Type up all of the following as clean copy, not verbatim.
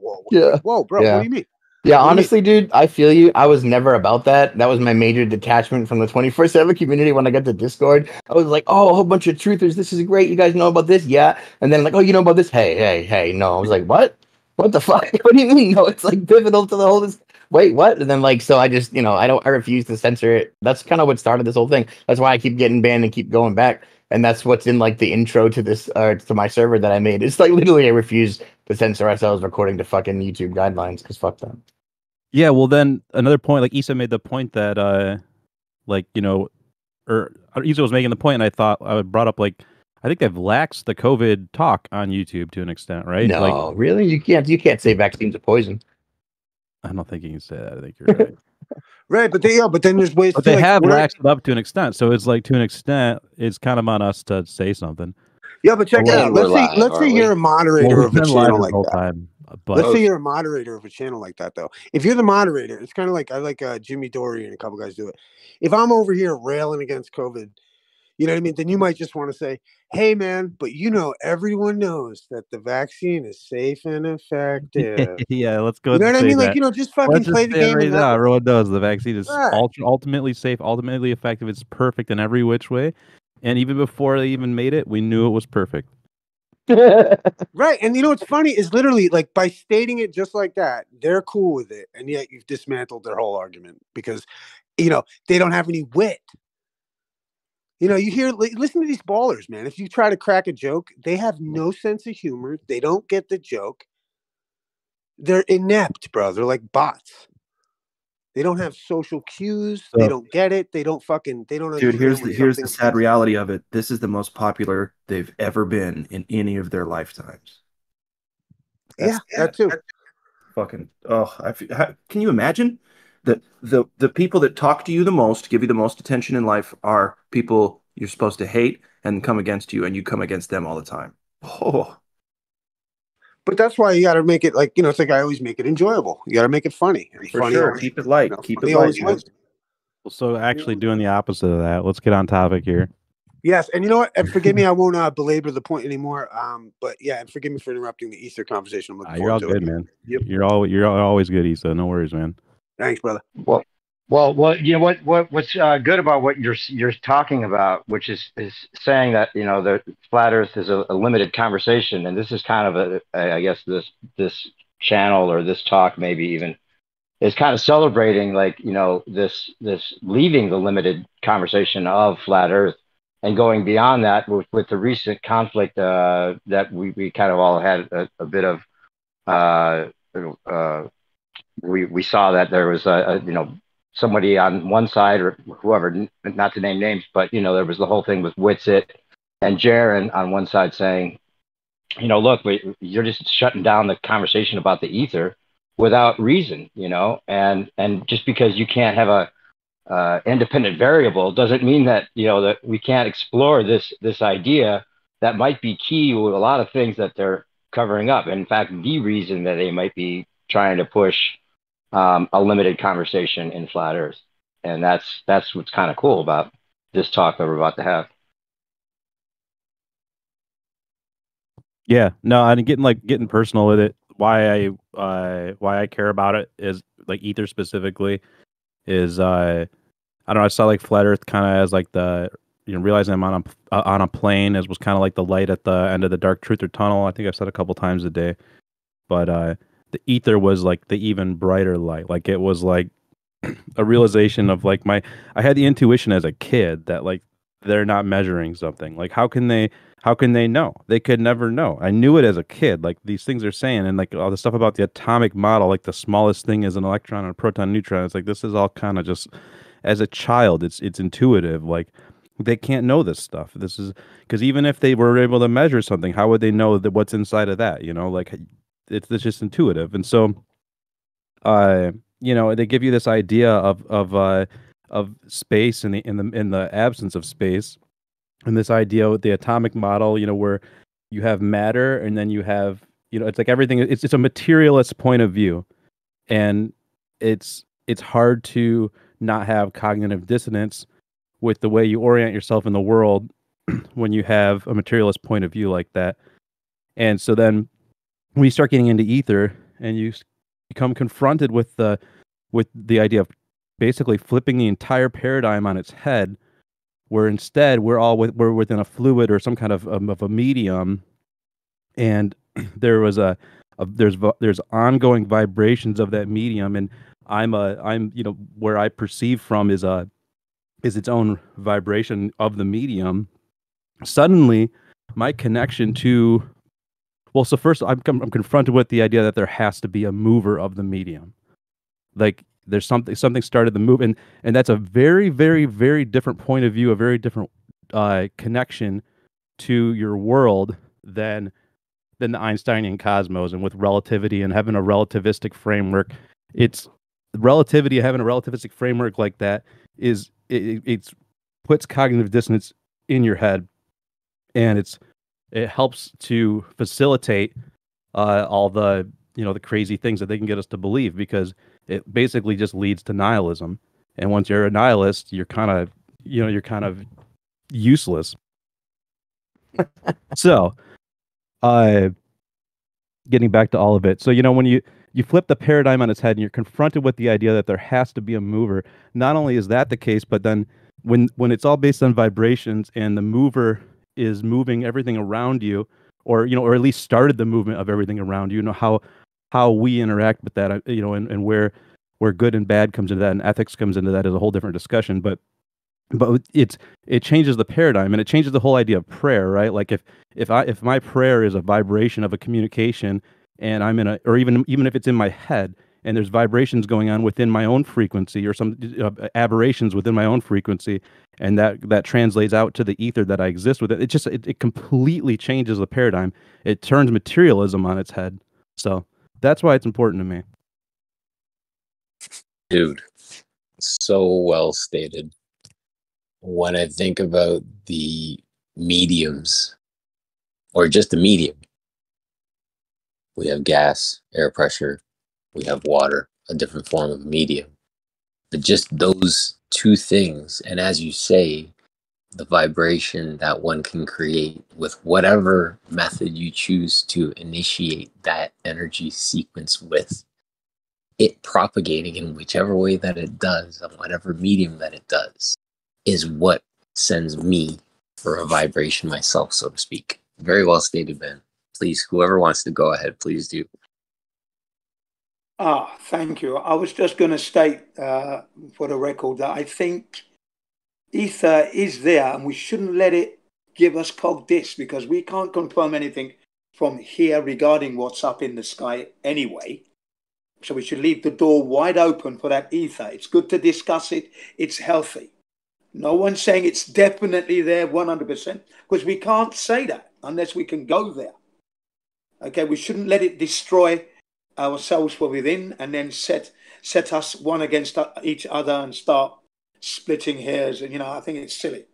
whoa. Yeah. Whoa, bro, what do you mean? Yeah, honestly, dude, I feel you. I was never about that. That was my major detachment from the 24/7 community when I got to Discord. I was like, oh, a whole bunch of truthers. This is great. You guys know about this? Yeah. And then like, oh, you know about this? Hey. No. I was like, what? What the fuck? What do you mean? No, it's like pivotal to the whole this. Wait, what? And then like, so I just, I refuse to censor it. That's kind of what started this whole thing. That's why I keep getting banned and keep going back. And that's what's in like the intro to this, to my server that I made. It's like literally I refuse to censor ourselves according to fucking YouTube guidelines because fuck them. Yeah, well, then another point, like Issa made the point that, or Issa was making the point, and I thought I brought up, like, I think they've laxed the COVID talk on YouTube to an extent, right? No, like, really? You can't say vaccines are poison. I don't think you can say that. I think you're right. Right, but then there's ways. But they have laxed it up to an extent, so it's like to an extent, it's kind of on us to say something. Yeah, but check it out. Let's say you're a moderator of a channel like that. Let's say you're a moderator of a channel like that, though. If you're the moderator, it's kind of like I like Jimmy Dory and a couple guys do it. If I'm over here railing against COVID, you know what I mean? Then you might just want to say, "Hey, man, but everyone knows that the vaccine is safe and effective." Yeah, let's go. You know what I mean? Like, just fucking play the game right now. Everyone knows the vaccine is ultimately safe, ultimately effective. It's perfect in every which way. And even before they even made it, we knew it was perfect. Right. And what's funny is literally like by stating it just like that, they're cool with it. And yet you've dismantled their whole argument because, they don't have any wit. Listen to these ballers, man. If you try to crack a joke, they have no sense of humor. They don't get the joke. They're inept, bro. They're like bots. They don't have social cues. They don't get it. They don't Dude, here's the sad reality of it. This is the most popular they've ever been in any of their lifetimes. That too. Fucking can you imagine that the people that talk to you the most, give you the most attention in life, are people you're supposed to hate and come against you, and you come against them all the time. Oh. But that's why you got to make it like, it's like I always make it enjoyable. You got to make it funny. For sure. Keep it light. Keep it light. So actually doing the opposite of that. Let's get on topic here. Yes. And you know what? And forgive me, I won't belabor the point anymore. But yeah, and forgive me for interrupting the Æther conversation. I'm looking you're all good, man. Yep. You're always good, Issa. No worries, man. Thanks, brother. Well, you know what's good about what you're talking about, which is saying that the flat Earth is a limited conversation, and this is kind of I guess this channel or this talk maybe even is kind of celebrating this leaving the limited conversation of flat Earth and going beyond that with the recent conflict that we kind of all had a bit of. We saw that there was somebody on one side or whoever, not to name names, but there was the whole thing with Witsit and Jaren on one side saying, look, you're just shutting down the conversation about the Æther without reason, and just because you can't have a independent variable doesn't mean that that we can't explore this idea that might be key with a lot of things that they're covering up. In fact, the reason that they might be trying to push a limited conversation in flat Earth, and that's what's kind of cool about this talk that we're about to have. Yeah, no, I'm getting personal with it. Why I care about it is like Æther specifically is I don't know. I saw like flat Earth kind of as like the realizing I'm on a plane as was kind of like the light at the end of the dark truth or tunnel. I think I've said a couple times a day, but the Æther was like the even brighter light. Like it was like a realization of like I had the intuition as a kid that like they're not measuring something. Like how can they know? They could never know. I knew it as a kid. Like these things they're saying and like all the stuff about the atomic model, like the smallest thing is an electron and a proton, neutron. It's like this is all kind of just as a child. It's intuitive. Like they can't know this stuff. This is because even if they were able to measure something, how would they know that what's inside of that? Like it's just intuitive. And so, they give you this idea of space in the absence of space, and this idea with the atomic model, where you have matter and then you have, it's like everything. It's a materialist point of view, and it's hard to not have cognitive dissonance with the way you orient yourself in the world when you have a materialist point of view like that. And so then when you start getting into Æther and you become confronted with the idea of basically flipping the entire paradigm on its head, where instead we're within a fluid or some kind of a medium, and there's ongoing vibrations of that medium, and I'm where I perceive from is its own vibration of the medium. Suddenly my connection to, well, so first I'm confronted with the idea that there has to be a mover of the medium. Like there's something started the move, and that's a very, very, very different point of view, a very different connection to your world than the Einsteinian cosmos, and with relativity and having a relativistic framework. It's relativity, having a relativistic framework like that is it puts cognitive dissonance in your head, and it helps to facilitate all the the crazy things that they can get us to believe, because it basically just leads to nihilism. And once you're a nihilist, you're kind of useless. So getting back to all of it, so when you flip the paradigm on its head and you're confronted with the idea that there has to be a mover, not only is that the case, but then when it's all based on vibrations and the mover is moving everything around you, or or at least started the movement of everything around you, how we interact with that, and where good and bad comes into that, and ethics comes into that, is a whole different discussion. But it changes the paradigm, and it changes the whole idea of prayer, right? Like if my prayer is a vibration of a communication, and I'm or even if it's in my head, and there's vibrations going on within my own frequency, or some aberrations within my own frequency, and that translates out to the ether that I exist with, it completely changes the paradigm. It turns materialism on its head. So that's why it's important to me. Dude, so well stated. When I think about the mediums, or just the medium, we have gas, air pressure, we have water, a different form of medium. But just those two things, and as you say, the vibration that one can create with whatever method you choose to initiate that energy sequence with, it propagating in whichever way that it does, on whatever medium that it does, is what sends me for a vibration myself, so to speak. Very well stated, Ben. Please, whoever wants to go ahead, please do. Thank you. I was just going to state for the record that I think ether is there, and we shouldn't let it give us cog dis, because we can't confirm anything from here regarding what's up in the sky anyway. So we should leave the door wide open for that ether. It's good to discuss it. It's healthy. No one's saying it's definitely there 100%, because we can't say that unless we can go there. Okay, we shouldn't let it destroy ourselves from within, and then set us one against each other and start splitting hairs. And I think it's silly.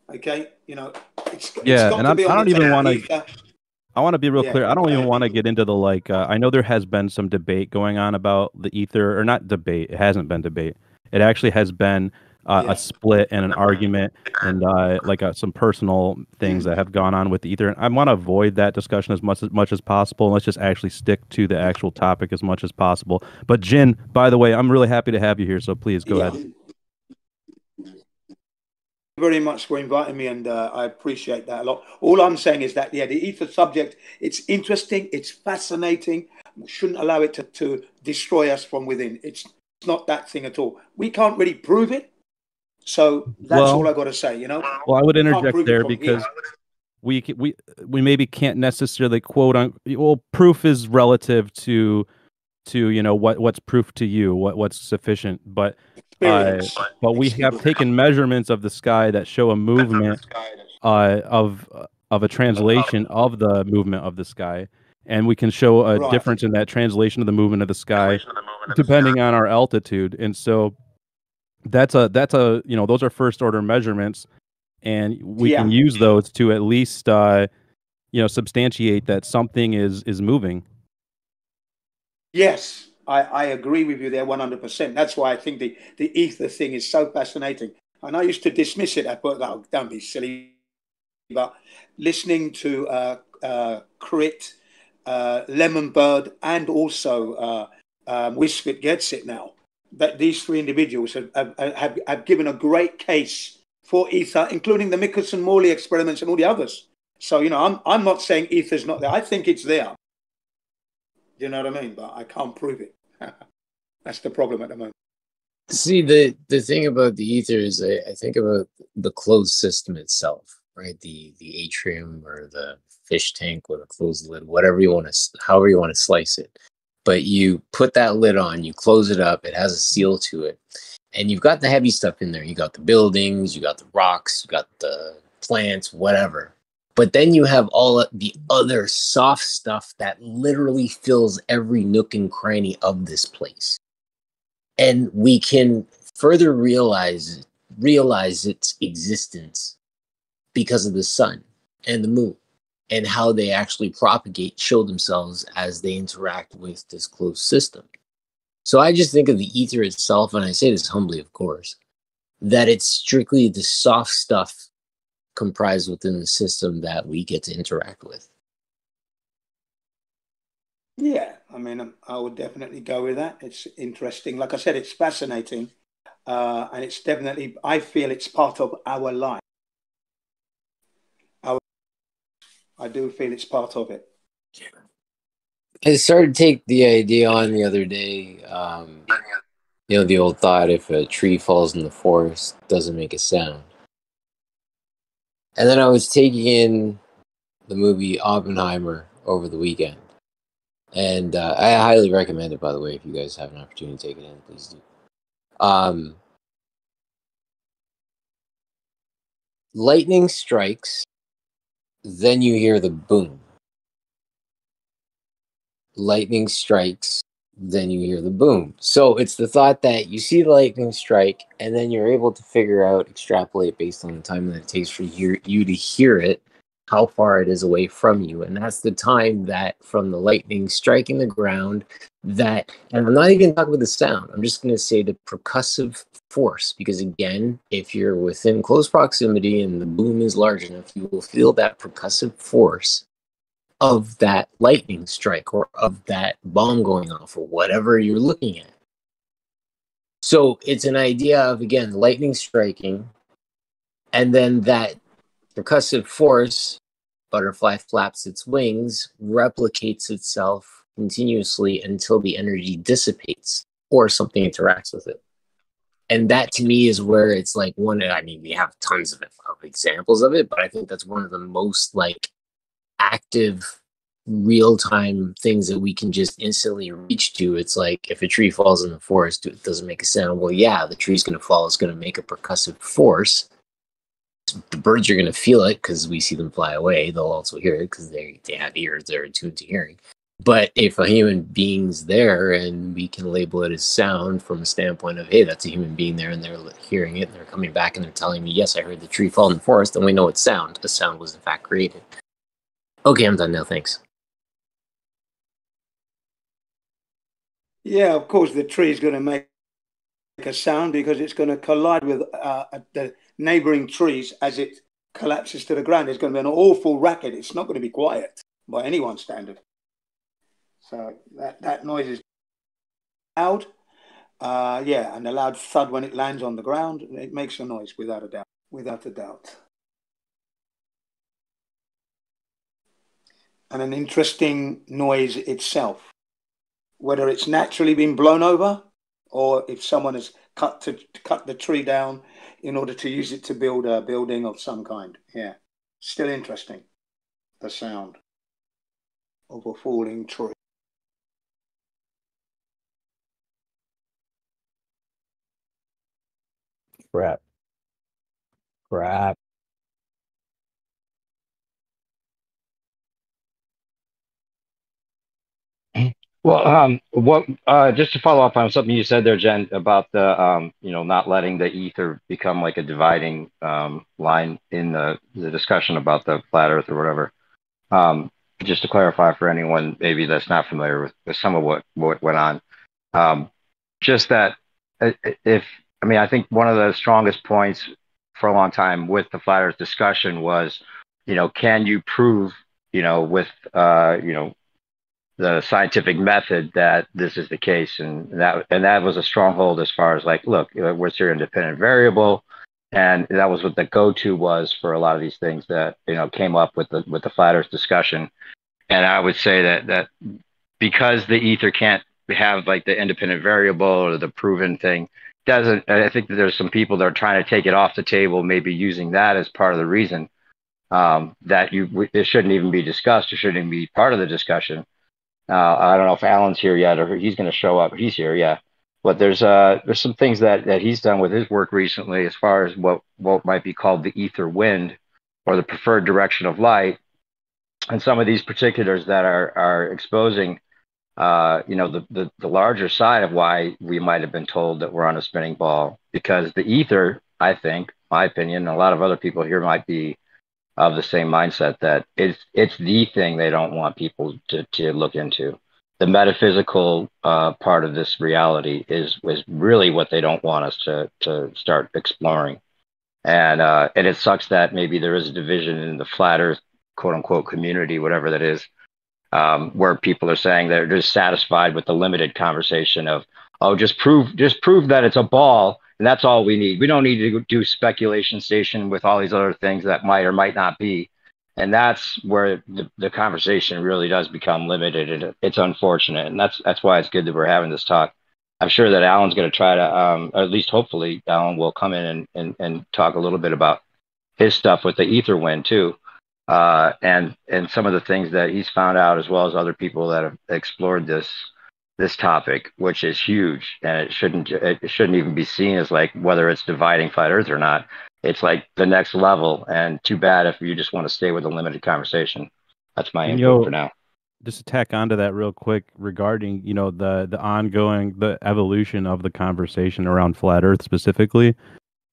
Okay, it's got and to be on I don't even want to. I want to be real clear. I don't even want to get into the I know there has been some debate going on about the ether, or not debate. It hasn't been debate. It actually has been a split and an argument, and some personal things that have gone on with the ether. And I want to avoid that discussion as much as possible. And let's just actually stick to the actual topic as much as possible. But Jin, by the way, I'm really happy to have you here. So please go ahead. Very much for inviting me, and I appreciate that a lot. All I'm saying is that the ether subject, it's interesting, it's fascinating. We shouldn't allow it to destroy us from within. It's not that thing at all. We can't really prove it, so that's all I got to say. Well, I would interject there, because we maybe can't necessarily quote on. Well, proof is relative to what's proof to you, what's sufficient, but we have taken measurements of the sky that show a movement of a translation of the movement of the sky, and we can show a difference in that translation of the movement of the sky depending on our altitude. And so that's a those are first order measurements, and we can use those to at least substantiate that something is moving. Yes, I agree with you there 100%. That's why I think the ether thing is so fascinating. And I used to dismiss it. I thought, don't be silly. But listening to Crit Lemon Bird, and also Wisfit gets it now. That these three individuals have given a great case for Æther, including the Michelson-Morley experiments and all the others. So, you know, I'm not saying Æther's not there. I think it's there. You know what I mean? But I can't prove it. That's the problem at the moment. See, the thing about the Æther is I think about the closed system itself, right? The atrium or the fish tank with a closed lid, whatever you want to, however you want to slice it. But you put that lid on, you close it up, it has a seal to it, and you've got the heavy stuff in there. You got the buildings, you got the rocks, you got the plants, whatever. But then you have all the other soft stuff that literally fills every nook and cranny of this place. And we can further realize its existence because of the sun and the moon and how they actually propagate, show themselves as they interact with this closed system. So I just think of the Æther itself, and I say this humbly, of course, that it's strictly the soft stuff comprised within the system that we get to interact with. Yeah, I mean, I would definitely go with that. It's interesting. Like I said, it's fascinating. And it's definitely, I feel it's part of our life. I do feel it's part of it. I started to take the idea on the other day. You know, the old thought, if a tree falls in the forest, it doesn't make a sound. And then I was taking in the movie Oppenheimer over the weekend. And I highly recommend it, by the way. If you guys have an opportunity to take it in, please do. Lightning strikes, then you hear the boom. Lightning strikes, then you hear the boom. So it's the thought that you see the lightning strike, and then you're able to figure out, extrapolate based on the time that it takes for you to hear it, how far it is away from you. And that's the time that from the lightning striking the ground, that, and I'm not even talking about the sound, I'm just going to say the percussive force, because again, if you're within close proximity and the boom is large enough, you will feel that percussive force of that lightning strike or of that bomb going off or whatever you're looking at. So it's an idea of, again, lightning striking, and then that percussive force, butterfly flaps its wings, replicates itself continuously until the energy dissipates or something interacts with it. And that to me is where it's like one, I mean, we have tons of examples of it, but I think that's one of the most like active real-time things that we can just instantly reach to. It's like if a tree falls in the forest, it doesn't make a sound. Well, yeah, the tree's going to fall. It's going to make a percussive force. The birds are going to feel it because we see them fly away. They'll also hear it because they have ears. They're attuned to hearing. But if a human being's there and we can label it as sound from a standpoint of, hey, that's a human being there and they're hearing it and they're coming back and they're telling me, yes, I heard the tree fall in the forest, then we know it's sound. A sound was in fact created. Okay, I'm done now. Thanks. Yeah, of course, the tree is going to make a sound because it's going to collide with the neighboring trees as it collapses to the ground. It's going to be an awful racket. It's not going to be quiet by anyone's standard. So that noise is loud. Yeah, and a loud thud when it lands on the ground. It makes a noise without a doubt. Without a doubt. And an interesting noise itself. Whether it's naturally been blown over or if someone has cut the tree down in order to use it to build a building of some kind. Yeah, still interesting, the sound of a falling tree. Crap. Well, just to follow up on something you said there, Jen, about the not letting the Æther become like a dividing line in the discussion about the flat Earth or whatever. Just to clarify for anyone maybe that's not familiar with some of what went on, just that I think one of the strongest points for a long time with the flat Earth discussion was, can you prove, with the scientific method that this is the case, and that was a stronghold as far as like, look, what's your independent variable, and that was what the go-to was for a lot of these things that came up with the flat Earth discussion. And I would say that because the ether can't have like the independent variable or the proven thing, doesn't. I think that there's some people that are trying to take it off the table, maybe using that as part of the reason that it shouldn't even be discussed or shouldn't even be part of the discussion. I don't know if Alan's here yet or he's going to show up. He's here, yeah. But there's some things that he's done with his work recently as far as what might be called the ether wind or the preferred direction of light, and some of these particulars that are exposing the larger side of why we might have been told that we're on a spinning ball, because the ether, I think, my opinion, and a lot of other people here might be of the same mindset, that it's the thing they don't want people to look into. The metaphysical part of this reality is really what they don't want us to start exploring. And it sucks that maybe there is a division in the flat earth quote unquote community, whatever that is, where people are saying they're just satisfied with the limited conversation of, oh, just prove that it's a ball, and that's all we need. We don't need to do speculation station with all these other things that might or might not be. And that's where the conversation really does become limited, and it's unfortunate. And that's why it's good that we're having this talk. I'm sure that Alan's going to try to, or at least hopefully, Alan will come in and talk a little bit about his stuff with the ether wind too. And some of the things that he's found out, as well as other people that have explored this topic, which is huge, and it shouldn't even be seen as like whether it's dividing flat Earth or not. It's like the next level, and too bad if you just want to stay with a limited conversation. That's my input for now. Just to tack onto that real quick regarding the ongoing the evolution of the conversation around flat Earth specifically.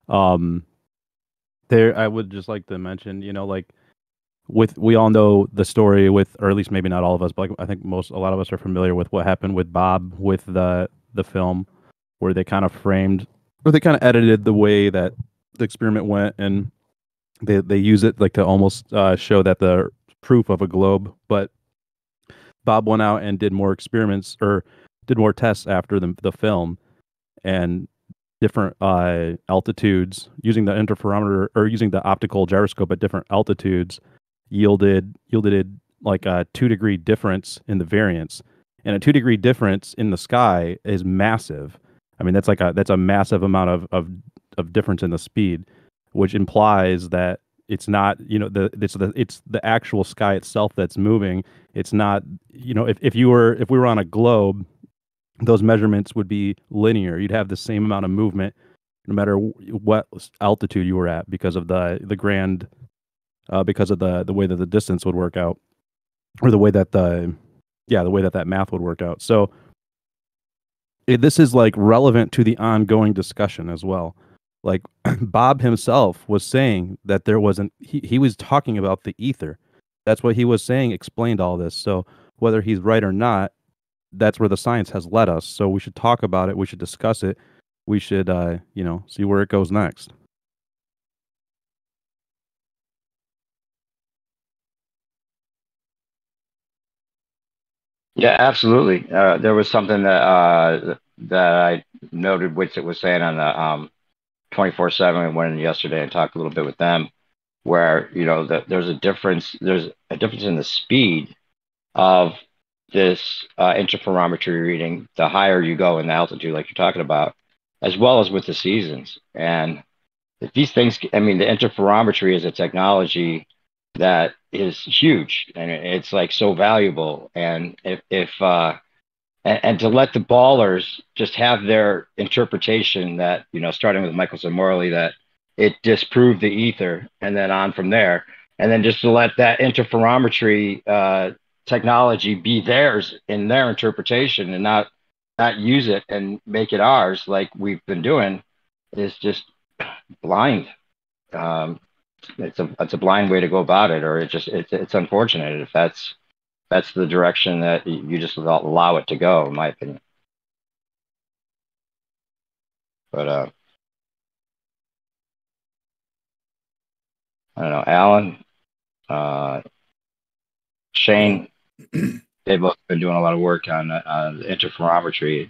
There, I would just like to mention, like, we all know the story with, or at least maybe not all of us, but like, I think a lot of us are familiar with what happened with Bob with the film, where they kind of edited the way that the experiment went, and they use it like to almost show that the proof of a globe. But Bob went out and did more experiments, or did more tests after the film, and different altitudes using the interferometer or using the optical gyroscope at different altitudes yielded like a 2-degree difference in the variance, and a 2-degree difference in the sky is massive. I mean, that's a massive amount of difference in the speed, which implies that it's not, it's the actual sky itself that's moving. It's not, if we were on a globe, those measurements would be linear. You'd have the same amount of movement no matter what altitude you were at, because of the way that the distance would work out, or the way that that math would work out. So this is like relevant to the ongoing discussion as well. Like Bob himself was saying that he was talking about the ether. That's what he was saying, explained all this. So whether he's right or not, that's where the science has led us. So we should talk about it. We should discuss it. We should, see where it goes next. Yeah, absolutely. There was something that I noted, which it was saying on the 24/7. We went in yesterday and talked a little bit with them, where there's a difference. There's a difference in the speed of this interferometry reading, the higher you go in the altitude, like you're talking about, as well as with the seasons. And these things, I mean, the interferometry is a technology that is huge, and it's like so valuable. And and to let the ballers just have their interpretation that, starting with Michelson Morley, that it disproved the ether, and then on from there, and then just to let that interferometry technology be theirs in their interpretation, and not use it and make it ours like we've been doing, is just blind. It's a blind way to go about it, or it's unfortunate if that's the direction that you just allow it to go, in my opinion. But I don't know, Alan, Shane, they've both been doing a lot of work on interferometry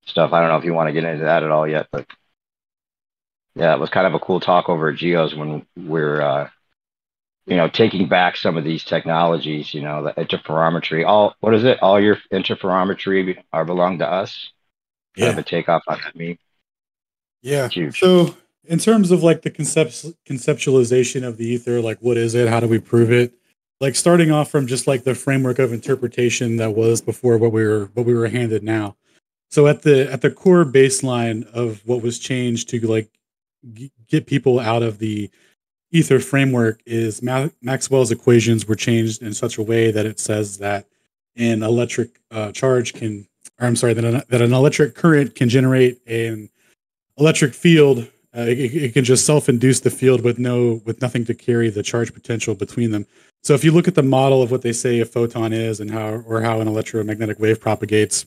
stuff. I don't know if you want to get into that at all yet, but yeah, it was kind of a cool talk over at Geos when we're taking back some of these technologies. The interferometry. What is it? All your interferometry belong to us. Yeah. Kind of a takeoff on that meme. Yeah. So in terms of like the conceptualization of the Æther, like what is it? How do we prove it? Like starting off from just like the framework of interpretation that was before what we were handed now. So at the core baseline of what was changed to like get people out of the Æther framework is Maxwell's equations were changed in such a way that it says that an electric that an electric current can generate an electric field. It can just self-induce the field with nothing to carry the charge potential between them. So if you look at the model of what they say a photon is and how an electromagnetic wave propagates,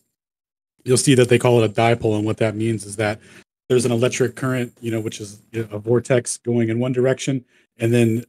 you'll see that they call it a dipole, and what that means is that there's an electric current, which is a vortex going in one direction, and then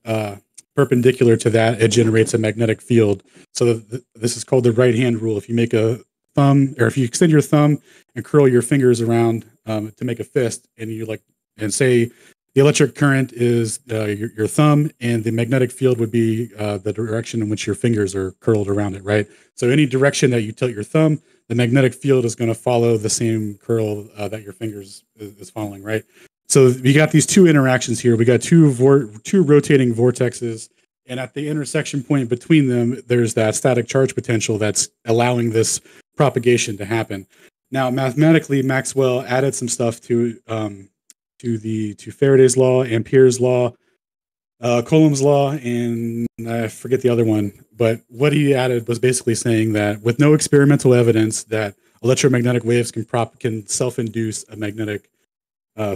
perpendicular to that, it generates a magnetic field. So this is called the right-hand rule. If you make a thumb, or if you extend your thumb and curl your fingers around to make a fist, and say the electric current is your thumb, and the magnetic field would be the direction in which your fingers are curled around it, right? So any direction that you tilt your thumb, the magnetic field is going to follow the same curl that your fingers is following, right? So we got these two interactions here. We got two rotating vortexes, and at the intersection point between them, there's that static charge potential that's allowing this propagation to happen. Now, mathematically, Maxwell added some stuff to Faraday's law, Ampere's law, Coulomb's law, and I forget the other one. But what he added was basically saying that with no experimental evidence that electromagnetic waves can self-induce a magnetic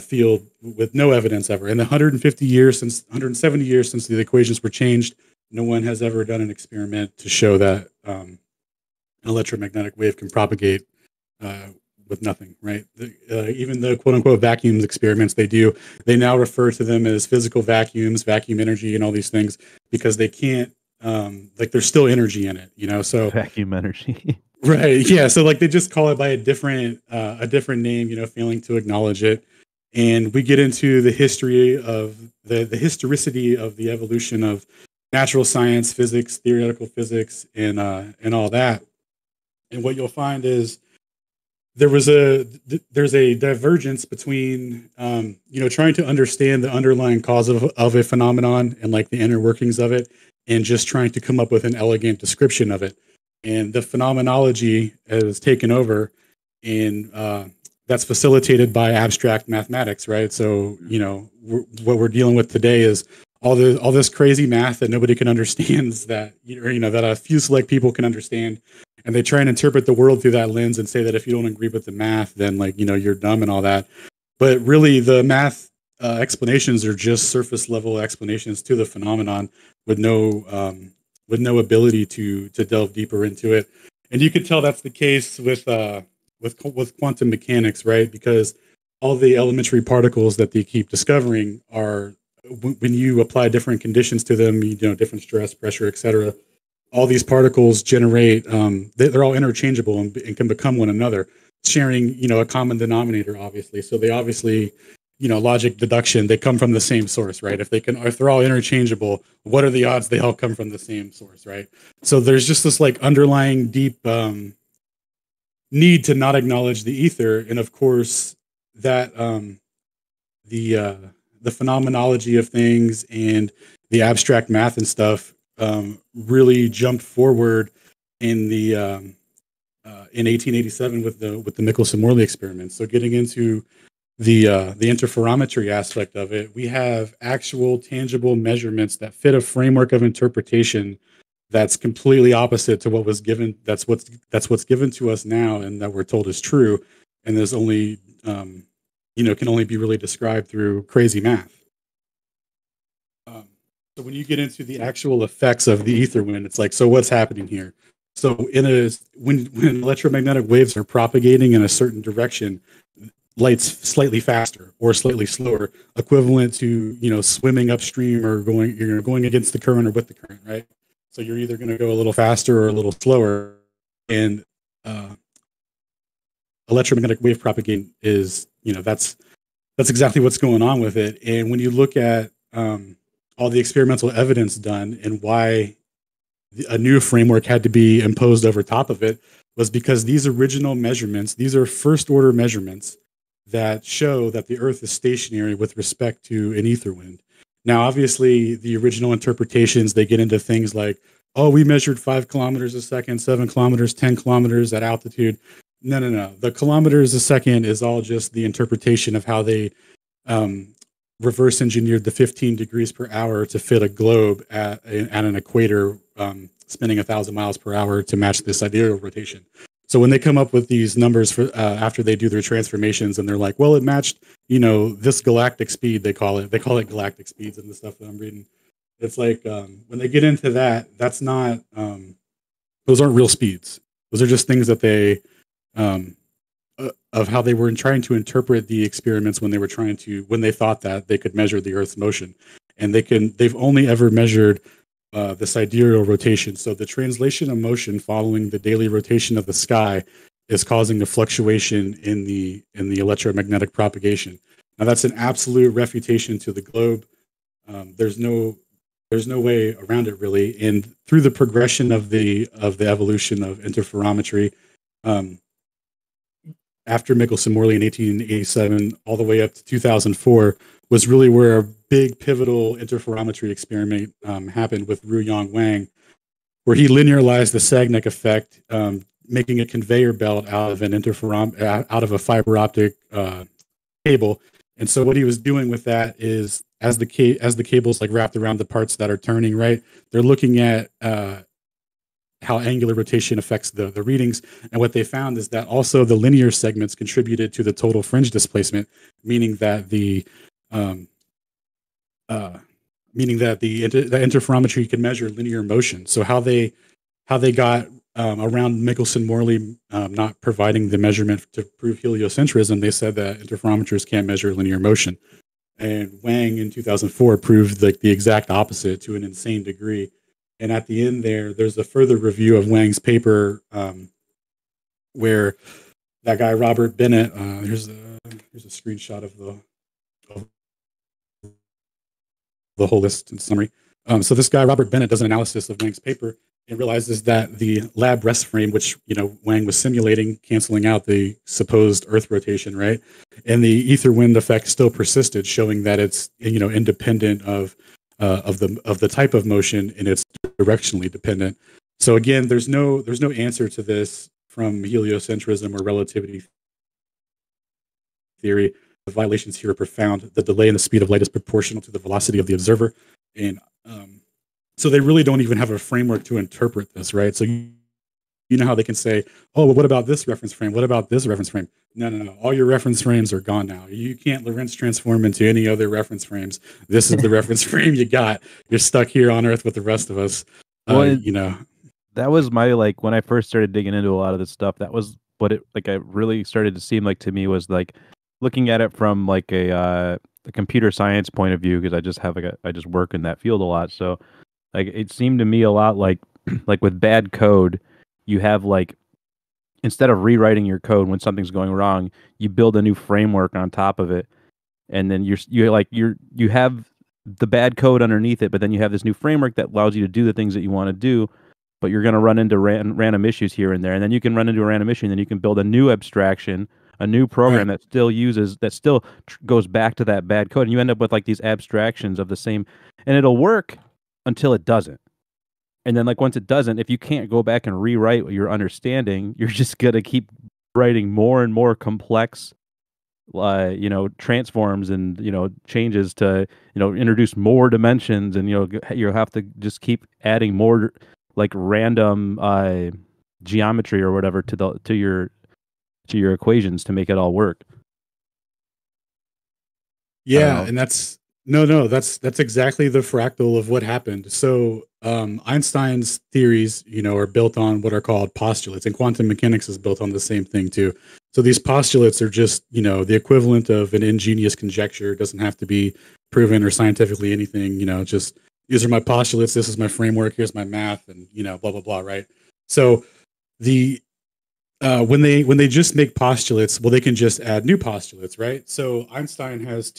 field with no evidence ever. In the 170 years since the equations were changed, no one has ever done an experiment to show that an electromagnetic wave can propagate with nothing, right? Even the quote-unquote vacuums experiments they now refer to them as physical vacuums, vacuum energy, and all these things, because they can't, there's still energy in it, so vacuum energy. Right, yeah, so like they just call it by a different name, failing to acknowledge it. And we get into the history of the historicity of the evolution of natural science, physics, theoretical physics, and all that. And what you'll find is there's a divergence between trying to understand the underlying cause of a phenomenon and like the inner workings of it, and just trying to come up with an elegant description of it. And the phenomenology has taken over, and that's facilitated by abstract mathematics, right? So what we're dealing with today is all this crazy math that nobody can understand, that that a few select people can understand. And they try and interpret the world through that lens and say that if you don't agree with the math, then you're dumb and all that. But really, the math explanations are just surface level explanations to the phenomenon with no ability to delve deeper into it. And you could tell that's the case with quantum mechanics, right? Because all the elementary particles that they keep discovering are, when you apply different conditions to them, different stress, pressure, etc., all these particles generate, they're all interchangeable and can become one another, sharing, a common denominator, obviously. So they obviously, logic, deduction, they come from the same source, right? If they're all interchangeable, what are the odds they all come from the same source, right? So there's just this like underlying deep need to not acknowledge the Æther. And of course that the phenomenology of things and the abstract math and stuff really jumped forward in the in 1887 with the Michelson-Morley experiment. So getting into the interferometry aspect of it, we have actual tangible measurements that fit a framework of interpretation that's completely opposite to what was given. That's what's given to us now, and that we're told is true. And there's only can only be really described through crazy math. So when you get into the actual effects of the Æther wind, it's like, so what's happening here? So when electromagnetic waves are propagating in a certain direction, light's slightly faster or slightly slower, equivalent to swimming upstream or going against the current or with the current, right? So you're either going to go a little faster or a little slower. And electromagnetic wave propagation is, that's exactly what's going on with it. And when you look at all the experimental evidence done and why a new framework had to be imposed over top of it, was because these original measurements, these are first order measurements that show that the Earth is stationary with respect to an ether wind. Now, obviously, the original interpretations, they get into things like, oh, we measured 5 kilometers a second, 7 kilometers, 10 kilometers at altitude. No. The kilometers a second is all just the interpretation of how they reverse engineered the 15 degrees per hour to fit a globe at an equator spinning 1,000 miles per hour to match the sidereal rotation. So when they come up with these numbers for after they do their transformations, and they're like, well, it matched, this galactic speed, they call it galactic speeds in the stuff that I'm reading. It's like when they get into that, that's not, those aren't real speeds. Those are just things that they, of how they were trying to interpret the experiments when they thought that they could measure the Earth's motion. And they've only ever measured the sidereal rotation. So the translation of motion following the daily rotation of the sky is causing a fluctuation in the electromagnetic propagation. Now that's an absolute refutation to the globe. There's no way around it really. And through the progression of the evolution of interferometry, after Michelson-Morley in 1887, all the way up to 2004, was really where a big pivotal interferometry experiment happened with Ruyang Wang, where he linearized the Sagnac effect, making a conveyor belt out of a fiber optic cable. And so what he was doing with that is, as the cable's like wrapped around the parts that are turning, right, they're looking at how angular rotation affects the readings. And what they found is that also the linear segments contributed to the total fringe displacement, meaning that the interferometry can measure linear motion. So how they got around Michelson-Morley not providing the measurement to prove heliocentrism, they said that interferometers can't measure linear motion. And Wang in 2004 proved the exact opposite to an insane degree. And at the end there's a further review of Wang's paper where that guy, Robert Bennett, here's a screenshot of the whole list and summary. So this guy, Robert Bennett, does an analysis of Wang's paper and realizes that the lab rest frame, which Wang was simulating, canceling out the supposed Earth rotation, right? And the ether wind effect still persisted, showing that it's independent of the type of motion, and it's directionally dependent. So again, there's no answer to this from heliocentrism or relativity theory. The violations here are profound. The delay in the speed of light is proportional to the velocity of the observer, and so they really don't even have a framework to interpret this, right? So you know how they can say, oh, well, what about this reference frame? What about this reference frame? No. All your reference frames are gone now. You can't Lorentz transform into any other reference frames. This is the reference frame you got. You're stuck here on Earth with the rest of us. That was my, when I first started digging into a lot of this stuff, that was what it really started to seem like to me, was looking at it from a computer science point of view, because I just work in that field a lot. So it seemed to me a lot like with bad code, you have instead of rewriting your code when something's going wrong, you build a new framework on top of it, and then you have the bad code underneath it, but then you have this new framework that allows you to do the things that you want to do, but you're going to run into random issues here and there, and then you can run into a random issue, and then you can build a new abstraction, a new program that still goes back to that bad code, and you end up with these abstractions of the same, and it'll work until it doesn't. And then once it doesn't, if you can't go back and rewrite what you're understanding, you're just going to keep writing more and more complex transforms and changes to introduce more dimensions, and you'll have to just keep adding more random geometry or whatever to your equations to make it all work. Yeah, and that's exactly the fractal of what happened. So Einstein's theories, are built on what are called postulates, and quantum mechanics is built on the same thing too. So these postulates are just, the equivalent of an ingenious conjecture. It doesn't have to be proven or scientifically anything, just these are my postulates, this is my framework, here's my math, and blah, blah, blah, right? So the when they just make postulates, well, they can just add new postulates, right? So Einstein has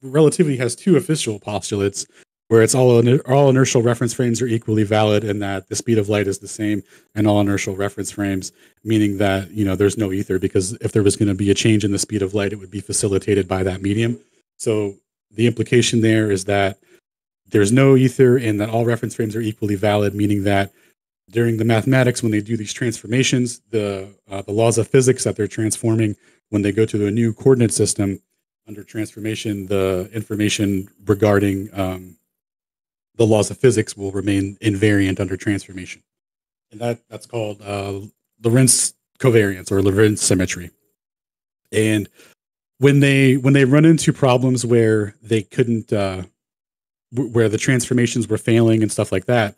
relativity has two official postulates, where it's all inertial reference frames are equally valid, and that the speed of light is the same in all inertial reference frames, meaning that there's no ether, because if there was going to be a change in the speed of light, it would be facilitated by that medium. So the implication there is that there's no ether, and that all reference frames are equally valid, meaning that during the mathematics, when they do these transformations, the laws of physics that they're transforming, when they go to a new coordinate system under transformation, the information regarding the laws of physics will remain invariant under transformation, and that's called Lorentz covariance or Lorentz symmetry. And when they run into problems where they couldn't, where the transformations were failing and stuff like that,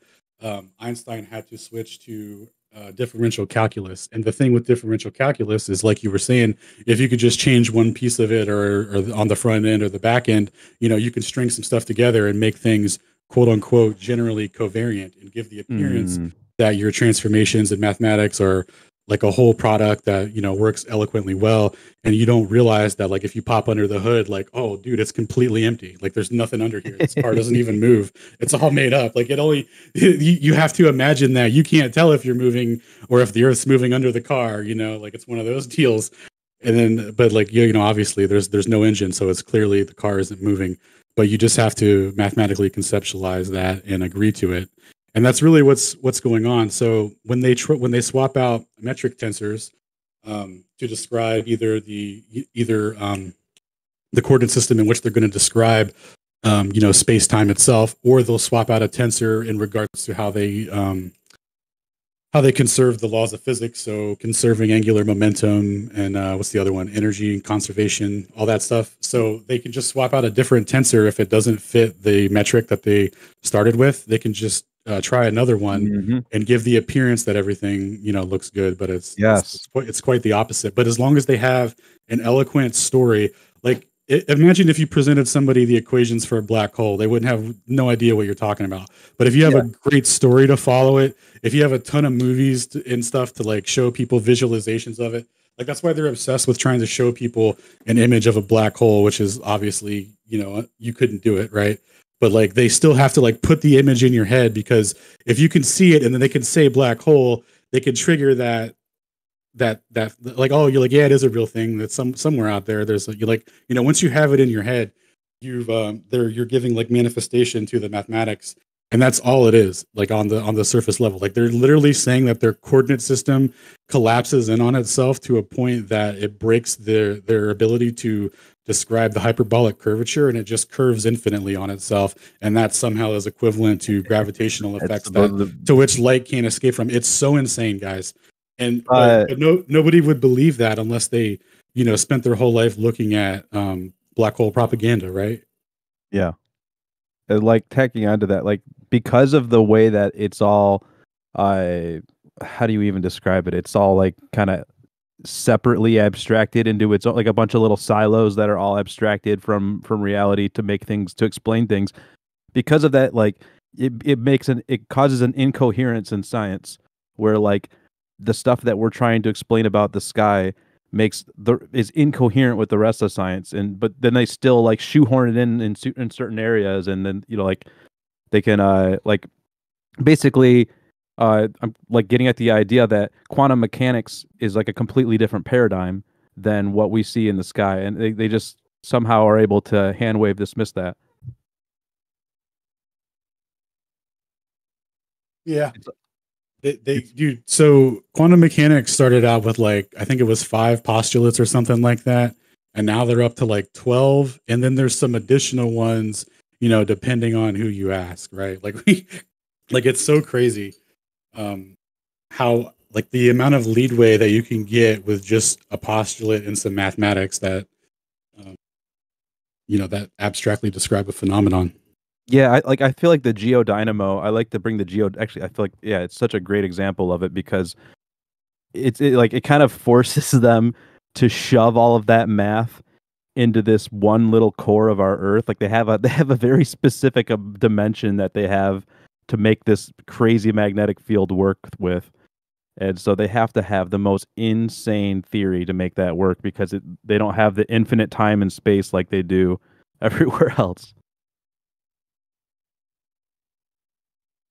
Einstein had to switch to differential calculus. And the thing with differential calculus is, like you were saying, if you could just change one piece of it, or on the front end or the back end, you can string some stuff together and make things quote unquote generally covariant, and give the appearance that your transformations in mathematics are like a whole product that works eloquently well. And you don't realize that, like, if you pop under the hood, like, oh dude, it's completely empty, like there's nothing under here, this car doesn't even move, it's all made up. Like, you have to imagine that you can't tell if you're moving or if the earth's moving under the car, like it's one of those deals. And then but like obviously there's no engine, so it's clearly the car isn't moving, but you just have to mathematically conceptualize that and agree to it. And that's really what's going on. So when they swap out metric tensors to describe either the coordinate system in which they're going to describe space time itself, or they'll swap out a tensor in regards to how they conserve the laws of physics. So conserving angular momentum, and what's the other one? Energy and conservation, all that stuff. So they can just swap out a different tensor if it doesn't fit the metric that they started with. They can just try another one and give the appearance that everything looks good, but it's quite the opposite. But as long as they have an eloquent story, like imagine if you presented somebody the equations for a black hole, they wouldn't have no idea what you're talking about. But if you have a great story to follow it, if you have a ton of movies and stuff to like show people visualizations of it, like that's why they're obsessed with trying to show people an image of a black hole, which is obviously you couldn't do it, right? But like they still have to like put the image in your head, because if you can see it and then they can say black hole, they can trigger that like, oh, you're like, yeah, it is a real thing that's somewhere out there. There's you like, once you have it in your head, you're giving like manifestation to the mathematics, and that's all it is, like on the surface level. Like they're literally saying that their coordinate system collapses in on itself to a point that it breaks their ability to describe the hyperbolic curvature, and it just curves infinitely on itself, and that somehow is equivalent to gravitational effects to which light can't escape from. It's so insane, guys. And but nobody would believe that unless they spent their whole life looking at black hole propaganda, right? Yeah. And like tacking onto that, like because of the way that it's all how do you even describe it? It's all like kind of separately abstracted into its own, like a bunch of little silos that are all abstracted from reality to make things, to explain things. Because of that, like it causes an incoherence in science, where like the stuff that we're trying to explain about the sky is incoherent with the rest of science, but then they still like shoehorn it in certain areas, and then like they can like basically I'm like getting at the idea that quantum mechanics is like a completely different paradigm than what we see in the sky, and they just somehow are able to hand wave dismiss that. Yeah. So quantum mechanics started out with like, I think it was 5 postulates or something like that, and now they're up to like 12, and then there's some additional ones, depending on who you ask, right? Like like it's so crazy how like the amount of leadway that you can get with just a postulate and some mathematics that that abstractly describe a phenomenon. Yeah, I feel like the geodynamo, I like to bring actually I feel like, yeah, it's such a great example of it, because it kind of forces them to shove all of that math into this one little core of our Earth. Like they have a very specific dimension that they have to make this crazy magnetic field work with. And so they have to have the most insane theory to make that work because they don't have the infinite time and space like they do everywhere else.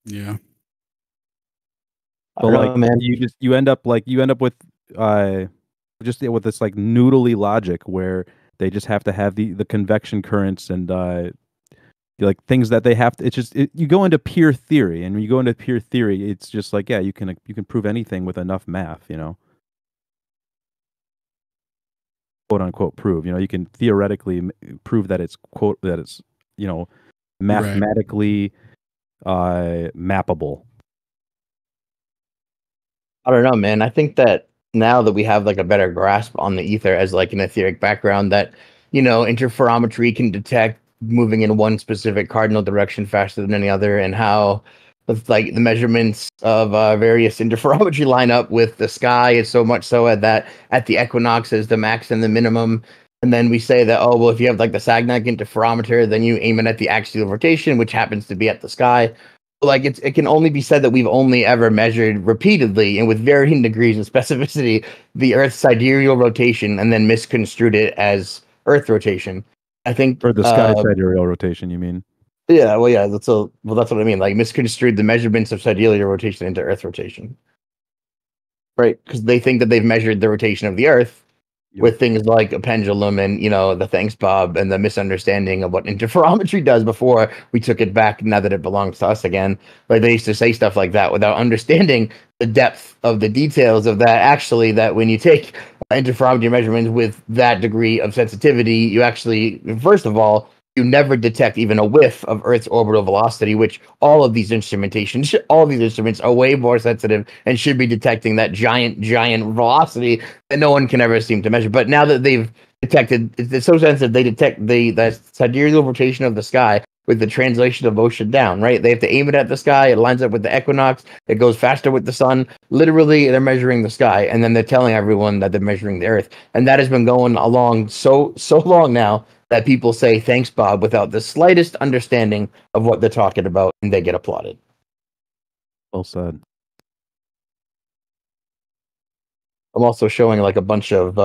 Yeah. But like, man, you end up with just with this like noodly logic where they just have to have the convection currents and like things that they have to. It's just you go into pure theory, and when you go into pure theory, it's just like, yeah, you can prove anything with enough math, you know, quote unquote prove. You know, you can theoretically prove that it's you know, mathematically mappable. I don't know, man. I think that now that we have like a better grasp on the ether as like an etheric background, that, you know, interferometry can detect moving in one specific cardinal direction faster than any other, and how like the measurements of various interferometry line up with the sky is so much so that at the equinox is the max and the minimum. And then we say that, oh, well, if you have like the Sagnac interferometer, then you aim it at the axial rotation, which happens to be at the sky. Like it can only be said that we've only ever measured repeatedly and with varying degrees of specificity the Earth's sidereal rotation and then misconstrued it as Earth rotation. I think, or the sky sidereal rotation, you mean? Yeah, well, yeah, that's what I mean. Like misconstrued the measurements of sidereal rotation into Earth rotation, right? Because they think that they've measured the rotation of the Earth with things like a pendulum and, you know, the thanks Bob and the misunderstanding of what interferometry does before we took it back now that it belongs to us again. Like they used to say stuff like that without understanding the depth of the details of that. Actually, that when you take interferometry measurements with that degree of sensitivity, you actually, first of all, you never detect even a whiff of Earth's orbital velocity, which all of these instruments are way more sensitive and should be detecting that giant velocity that no one can ever seem to measure. But now that they've detected, it's so sensitive, they detect the sidereal rotation of the sky with the translation of motion down, right? They have to aim it at the sky. It lines up with the equinox. It goes faster with the sun. Literally, they're measuring the sky, and then they're telling everyone that they're measuring the Earth. And that has been going along so long now that people say thanks Bob without the slightest understanding of what they're talking about, and they get applauded. Well said. I'm also showing like a bunch of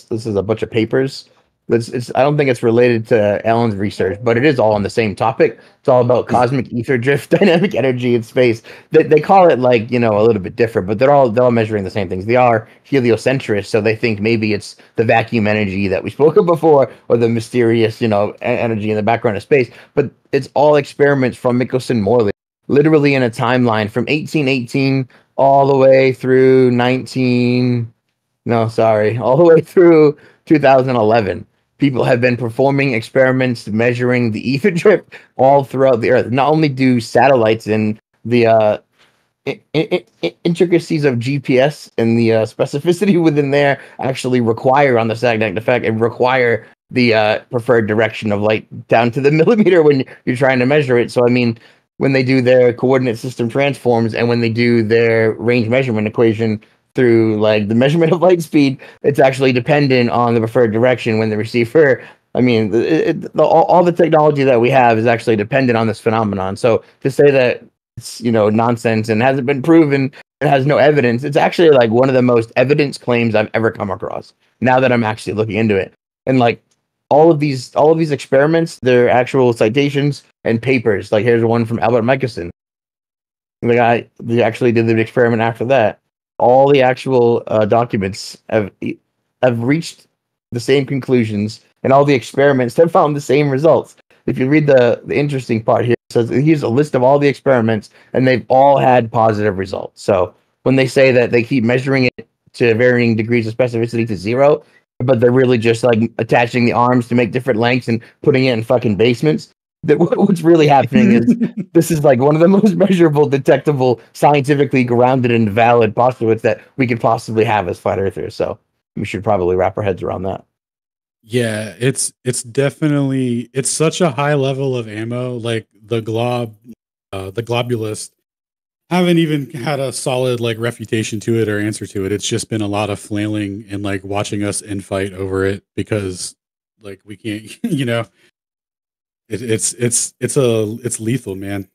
this is a bunch of papers. I don't think it's related to Alan's research, but it is all on the same topic. It's all about cosmic ether drift, dynamic energy in space. They call it like, you know, a little bit different, but they're all measuring the same things. They are heliocentric, so they think maybe it's the vacuum energy that we spoke of before, or the mysterious, you know, energy in the background of space. But it's all experiments from Michelson Morley, literally in a timeline from 1818 all the way through all the way through 2011. People have been performing experiments measuring the ether drift all throughout the Earth. Not only do satellites and the intricacies of GPS and the specificity within there actually require on the Sagnac effect and require the preferred direction of light down to the millimeter when you're trying to measure it. So, I mean, when they do their coordinate system transforms and when they do their range measurement equation through like the measurement of light speed, it's actually dependent on the preferred direction when the receiver. I mean, all the technology that we have is actually dependent on this phenomenon. So to say that it's, you know, nonsense and hasn't been proven and has no evidence, it's actually like one of the most evidence claims I've ever come across. Now that I'm actually looking into it, and like all of these experiments, they're actual citations and papers. Like here's one from Albert Michelson. The guy they actually did the experiment after that. All the actual documents have reached the same conclusions, and all the experiments have found the same results. If you read the interesting part here, it says here's a list of all the experiments, and they've all had positive results. So when they say that they keep measuring it to varying degrees of specificity to 0, but they're really just like attaching the arms to make different lengths and putting it in fucking basements, that what's really happening is this is like one of the most measurable, detectable, scientifically grounded and valid postulates that we could possibly have as flat earthers. So we should probably wrap our heads around that. Yeah, it's definitely, it's such a high level of ammo. Like the globulists haven't even had a solid like refutation to it or answer to it. It's just been a lot of flailing and like watching us infight over it because like we can't, you know. It's lethal, man.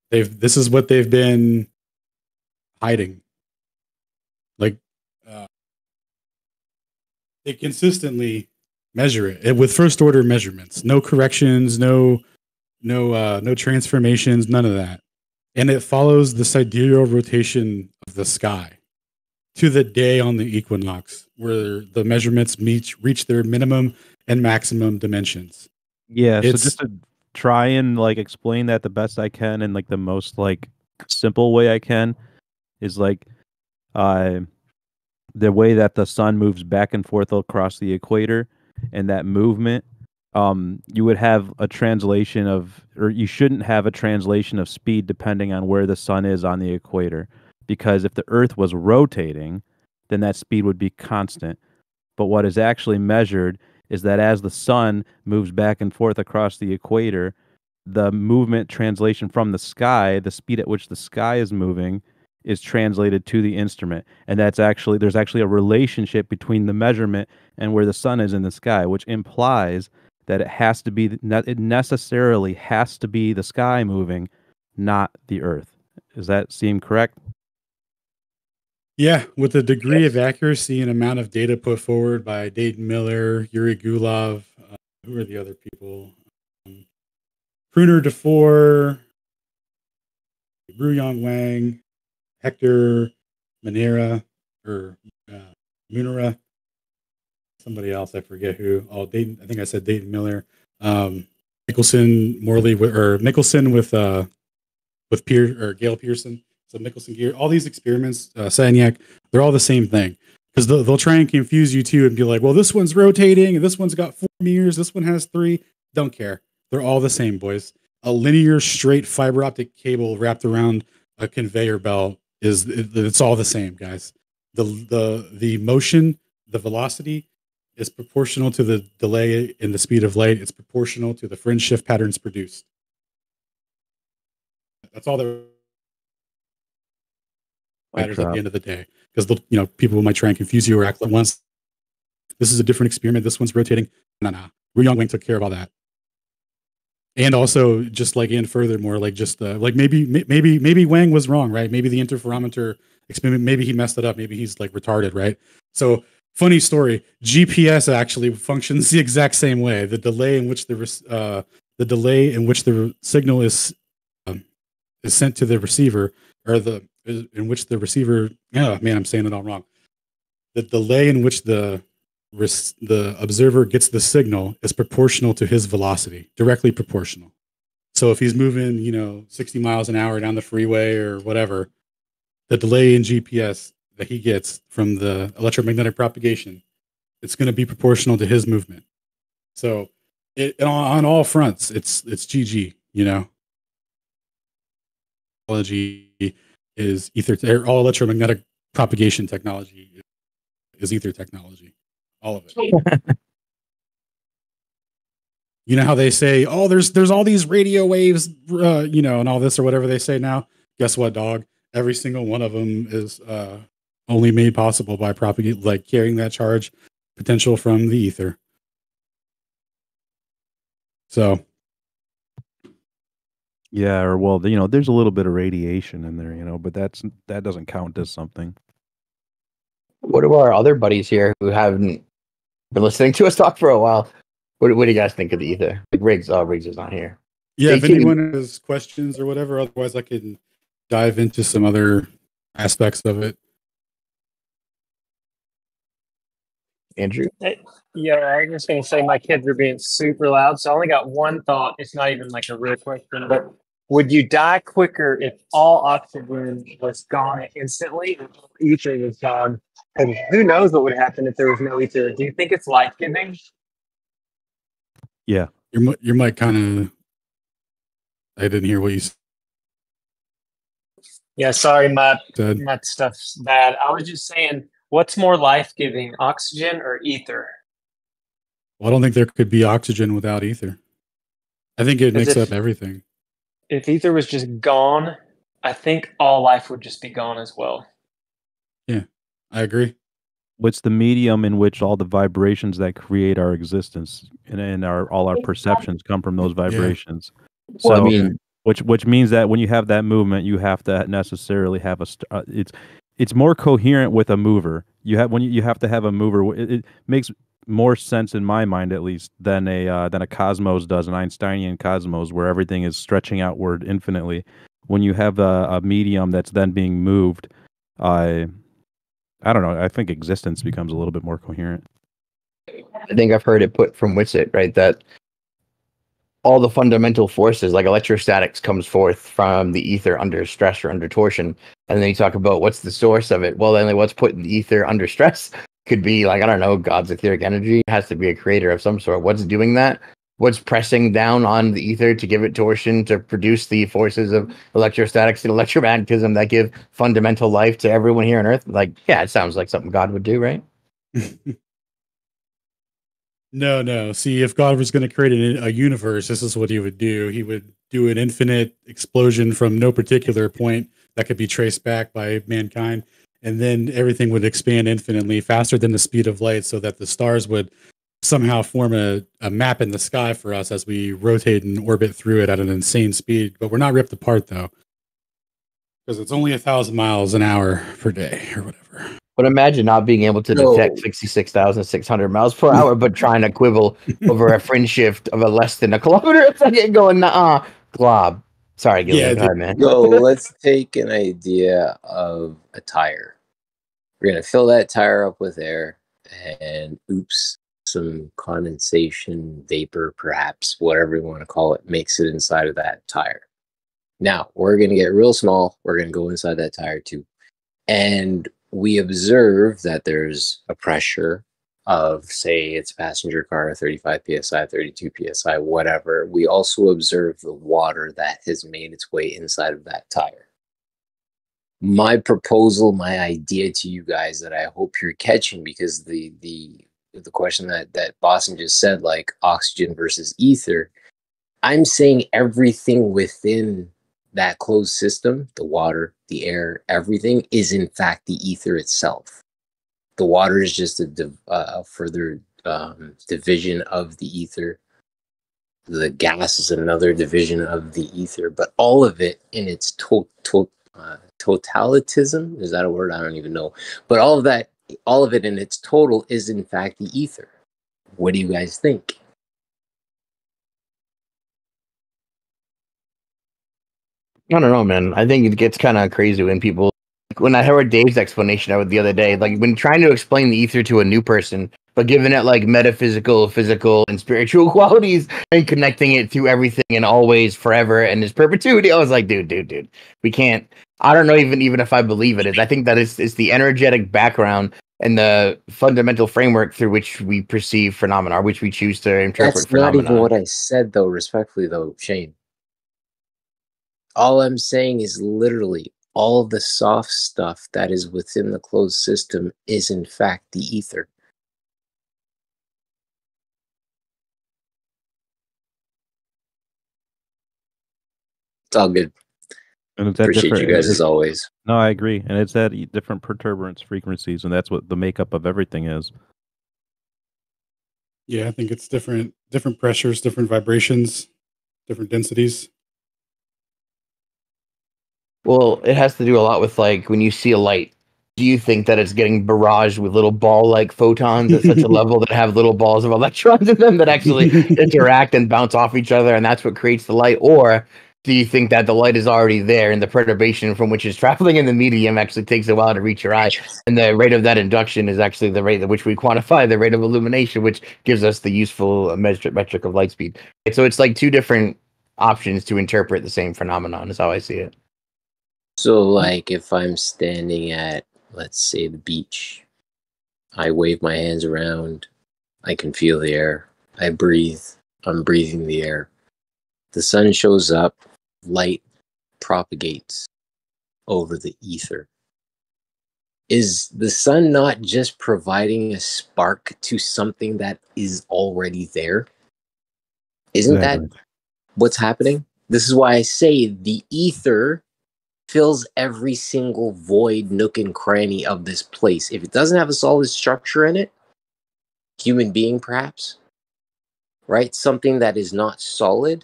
This is what they've been hiding. they consistently measure it with first order measurements, no corrections, no transformations, none of that. And it follows the sidereal rotation of the sky to the day on the equinox, where the measurements reach their minimum and maximum dimensions. Yeah, so just to try and like explain that the best I can and like the most like simple way I can is like the way that the sun moves back and forth across the equator, and that movement, you would have a translation of, or you shouldn't have a translation of speed depending on where the sun is on the equator, because if the Earth was rotating, then that speed would be constant. But what is actually measured is that as the sun moves back and forth across the equator, the movement translation from the sky, the speed at which the sky is moving, is translated to the instrument. And there's actually a relationship between the measurement and where the sun is in the sky, which implies that it necessarily has to be the sky moving, not the Earth. Does that seem correct? Yeah, with the degree of accuracy and amount of data put forward by Dayton Miller, Yuri Gulov, who are the other people? Pruner DeFore, Ruyong Wang, Hector Munera, somebody else, I forget who. Oh, Dayton, I think I said Dayton Miller. Nicholson with Gail Pearson. So Nicholson Gear, all these experiments, Sagnac, they're all the same thing. Because they'll try and confuse you too and be like, well, this one's rotating and this one's got 4 meters, this one has 3. Don't care. They're all the same, boys. A linear, straight fiber optic cable wrapped around a conveyor belt it's all the same, guys. The motion, the velocity is proportional to the delay in the speed of light. It's proportional to the fringe shift patterns produced. That's all that matters at the end of the day, because people might try and confuse you or act like once this is a different experiment, this one's rotating. No. Ruyong Wang took care of all that. And also, just like, and furthermore, like just like maybe Wang was wrong, right? Maybe the interferometer experiment, maybe he messed it up. Maybe he's like retarded, right? So, funny story: GPS actually functions the exact same way. The delay in which the signal is sent to the receiver, or in which the receiver. Oh man, I'm saying it all wrong. The delay in which the observer gets the signal is proportional to his velocity, directly proportional. So if he's moving, 60 miles an hour down the freeway or whatever, the delay in GPS that he gets from the electromagnetic propagation, it's going to be proportional to his movement. So on all fronts, it's GG, Technology is Aether, all electromagnetic propagation technology is Aether technology. All of it. You know how they say, oh, there's all these radio waves, and all this or whatever they say now. Guess what, dog? Every single one of them is only made possible by carrying that charge potential from the ether. So, yeah, or well, there's a little bit of radiation in there, but that doesn't count as something. What about our other buddies here who haven't been listening to us talk for a while? What do you guys think of the ether? Like Riggs is not here. Yeah, if anyone has questions or whatever, otherwise I can dive into some other aspects of it. Andrew? Yeah, I was just going to say my kids are being super loud, so I only got one thought. It's not even like a real question, but would you die quicker if all oxygen was gone instantly and all ether was gone? And who knows what would happen if there was no ether? Do you think it's life-giving? Yeah. Your mic kind of... I didn't hear what you said. Yeah, sorry, my stuff's bad. I was just saying, what's more life-giving, oxygen or ether? Well, I don't think there could be oxygen without ether. I think it makes up everything. If ether was just gone, I think all life would just be gone as well. Yeah, I agree. What's the medium in which all the vibrations that create our existence and all our perceptions come from those vibrations? Yeah. So, well, which means that when you have that movement, you have to necessarily have it's more coherent with a mover. you have to have a mover. It makes more sense in my mind, at least, than a cosmos does, an Einsteinian cosmos, where everything is stretching outward infinitely. When you have a medium that's then being moved, I don't know. I think existence becomes a little bit more coherent. I think I've heard it put from Witsit, right, that all the fundamental forces, like electrostatics, comes forth from the ether under stress or under torsion. And then you talk about what's the source of it. Well, then what's putting the ether under stress could be, like, I don't know, God's etheric energy. It has to be a creator of some sort. What's doing that? What's pressing down on the ether to give it torsion, to produce the forces of electrostatics and electromagnetism that give fundamental life to everyone here on Earth? Like, yeah, it sounds like something God would do, right? No. See, if God was going to create a universe, this is what he would do. He would do an infinite explosion from no particular point that could be traced back by mankind. And then everything would expand infinitely faster than the speed of light, so that the stars would somehow form a map in the sky for us as we rotate and orbit through it at an insane speed. But we're not ripped apart, though, because it's only 1,000 miles an hour per day or whatever. But imagine not being able to detect 66,600 miles per hour, but trying to quibble over a fringe shift of a less than a kilometer a second, going, glob. Sorry, Gillian, go ahead, man. So let's take an idea of a tire. We're going to fill that tire up with air, and some condensation, vapor, perhaps, whatever you want to call it, makes it inside of that tire. Now, we're going to get real small. We're going to go inside that tire too. And we observe that there's a pressure of, say, it's a passenger car, 35 psi, 32 psi, whatever. We also observe the water that has made its way inside of that tire. My proposal, my idea to you guys that I hope you're catching, because the question that Boston just said, like oxygen versus ether, I'm saying everything within that closed system, the water, the air, everything is in fact the ether itself. The water is just a further division of the ether. The gas is another division of the ether, but all of it in its totalitism, is that a word? I don't even know. But all of it in its total is in fact the ether. What do you guys think? I don't know, man. I think it gets kind of crazy when I heard Dave's explanation of it the other day, like when trying to explain the ether to a new person, but giving it like metaphysical, physical, and spiritual qualities and connecting it to everything and always, forever, and its perpetuity. I was like, dude, we can't. I don't know even if I believe it is. I think that it's the energetic background and the fundamental framework through which we perceive phenomena, or which we choose to interpret That's phenomena. not even what I said, though, respectfully, though, Shane. All I'm saying is literally all the soft stuff that is within the closed system is in fact the ether. It's all good. And it's appreciate you guys as always. No, I agree. And it's at different perturbance frequencies, and that's what the makeup of everything is. Yeah, I think it's different pressures, different vibrations, different densities. Well, it has to do a lot with, like, when you see a light, do you think that it's getting barraged with little ball-like photons at such a level that have little balls of electrons in them that actually interact and bounce off each other, and that's what creates the light? Or do you think that the light is already there and the perturbation from which is traveling in the medium actually takes a while to reach your eye, and the rate of that induction is actually the rate at which we quantify the rate of illumination, which gives us the useful metric of light speed? So it's like two different options to interpret the same phenomenon, is how I see it. So, like, if I'm standing at, let's say, the beach, I wave my hands around, I can feel the air, I breathe, I'm breathing the air. The sun shows up, light propagates over the ether. Is the sun not just providing a spark to something that is already there? Isn't that what's happening? This is why I say the ether fills every single void, nook, and cranny of this place. If it doesn't have a solid structure in it, human being perhaps, right? Something that is not solid.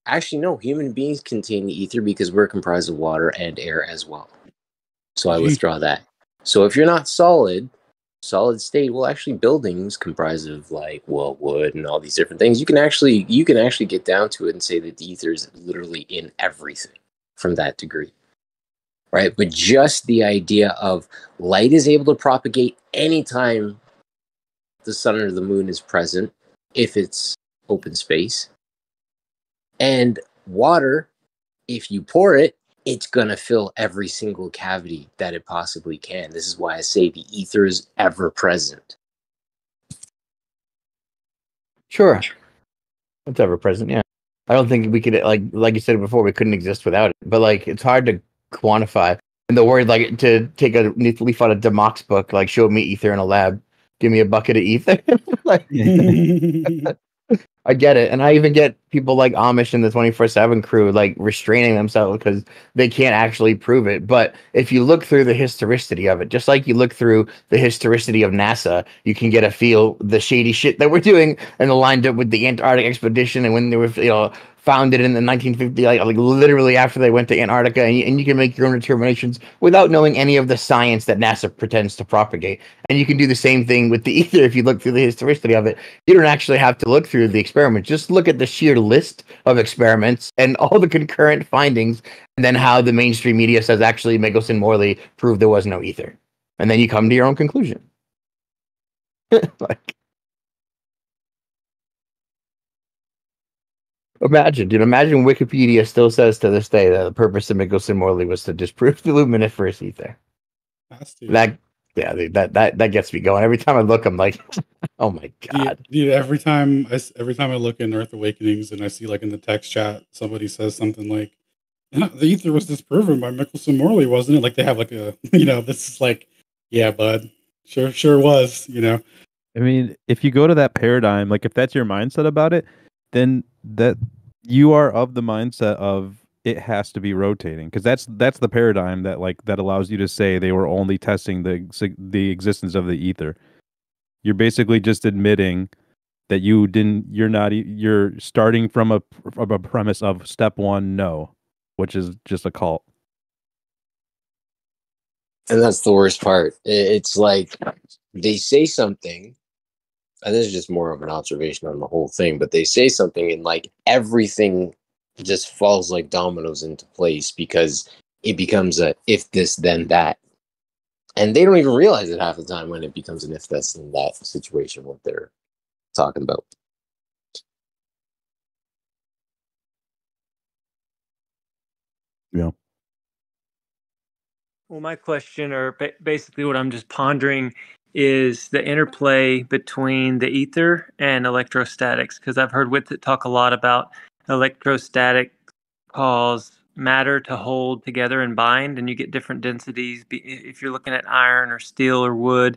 Actually, no, human beings contain the ether because we're comprised of water and air as well. So I withdraw that. So if you're not solid, solid state, well, actually buildings comprised of like, well, wood and all these different things. You can actually get down to it and say that the ether is literally in everything from that degree. Right? But just the idea of light is able to propagate anytime the sun or the moon is present, if it's open space. And water, if you pour it, it's going to fill every single cavity that it possibly can. This is why I say the ether is ever present. Sure. It's ever present, yeah. I don't think we could, like you said before, we couldn't exist without it. But like, it's hard to quantify. And the word, like, to take a leaf out of Democ's book, like, show me ether in a lab, give me a bucket of ether. Like, I get it. And I even get people like Amish and the 24/7 crew like restraining themselves because they can't actually prove it. But if you look through the historicity of it, just like you look through the historicity of NASA, you can get a feel the shady shit that we're doing and lined up with the Antarctic expedition and when they were, founded in the 1950s, like literally after they went to Antarctica, and you can make your own determinations without knowing any of the science that NASA pretends to propagate. And you can do the same thing with the ether if you look through the historicity of it. You don't actually have to look through the experiment. Just look at the sheer list of experiments and all the concurrent findings, and then how the mainstream media says actually Michelson Morley proved there was no ether. And then you come to your own conclusion. Like, imagine Wikipedia still says to this day that the purpose of Michelson Morley was to disprove the luminiferous ether. That gets me going. Every time I look, I'm like, oh my god. Dude, every time I look in Earth Awakenings and I see like in the text chat somebody says something like, the ether was disproven by Michelson Morley, wasn't it? Like they have like a this is like, yeah, bud. Sure was, I mean, if you go to that paradigm, like if that's your mindset about it, then that you are of the mindset of it has to be rotating, because that's the paradigm that allows you to say they were only testing the existence of the ether. You're basically just admitting that you're starting from a premise of step one, no, which is just a cult. And that's the worst part. It's like they say something, and this is just more of an observation on the whole thing, but they say something and like everything just falls like dominoes into place because it becomes a if this then that. And they don't even realize it half the time when it becomes an if this then that situation, what they're talking about. Yeah. Well, my question, or basically what I'm just pondering, is the interplay between the ether and electrostatics, because I've heard Whitsitt talk a lot about electrostatic cause matter to hold together and bind, and you get different densities. If you're looking at iron or steel or wood,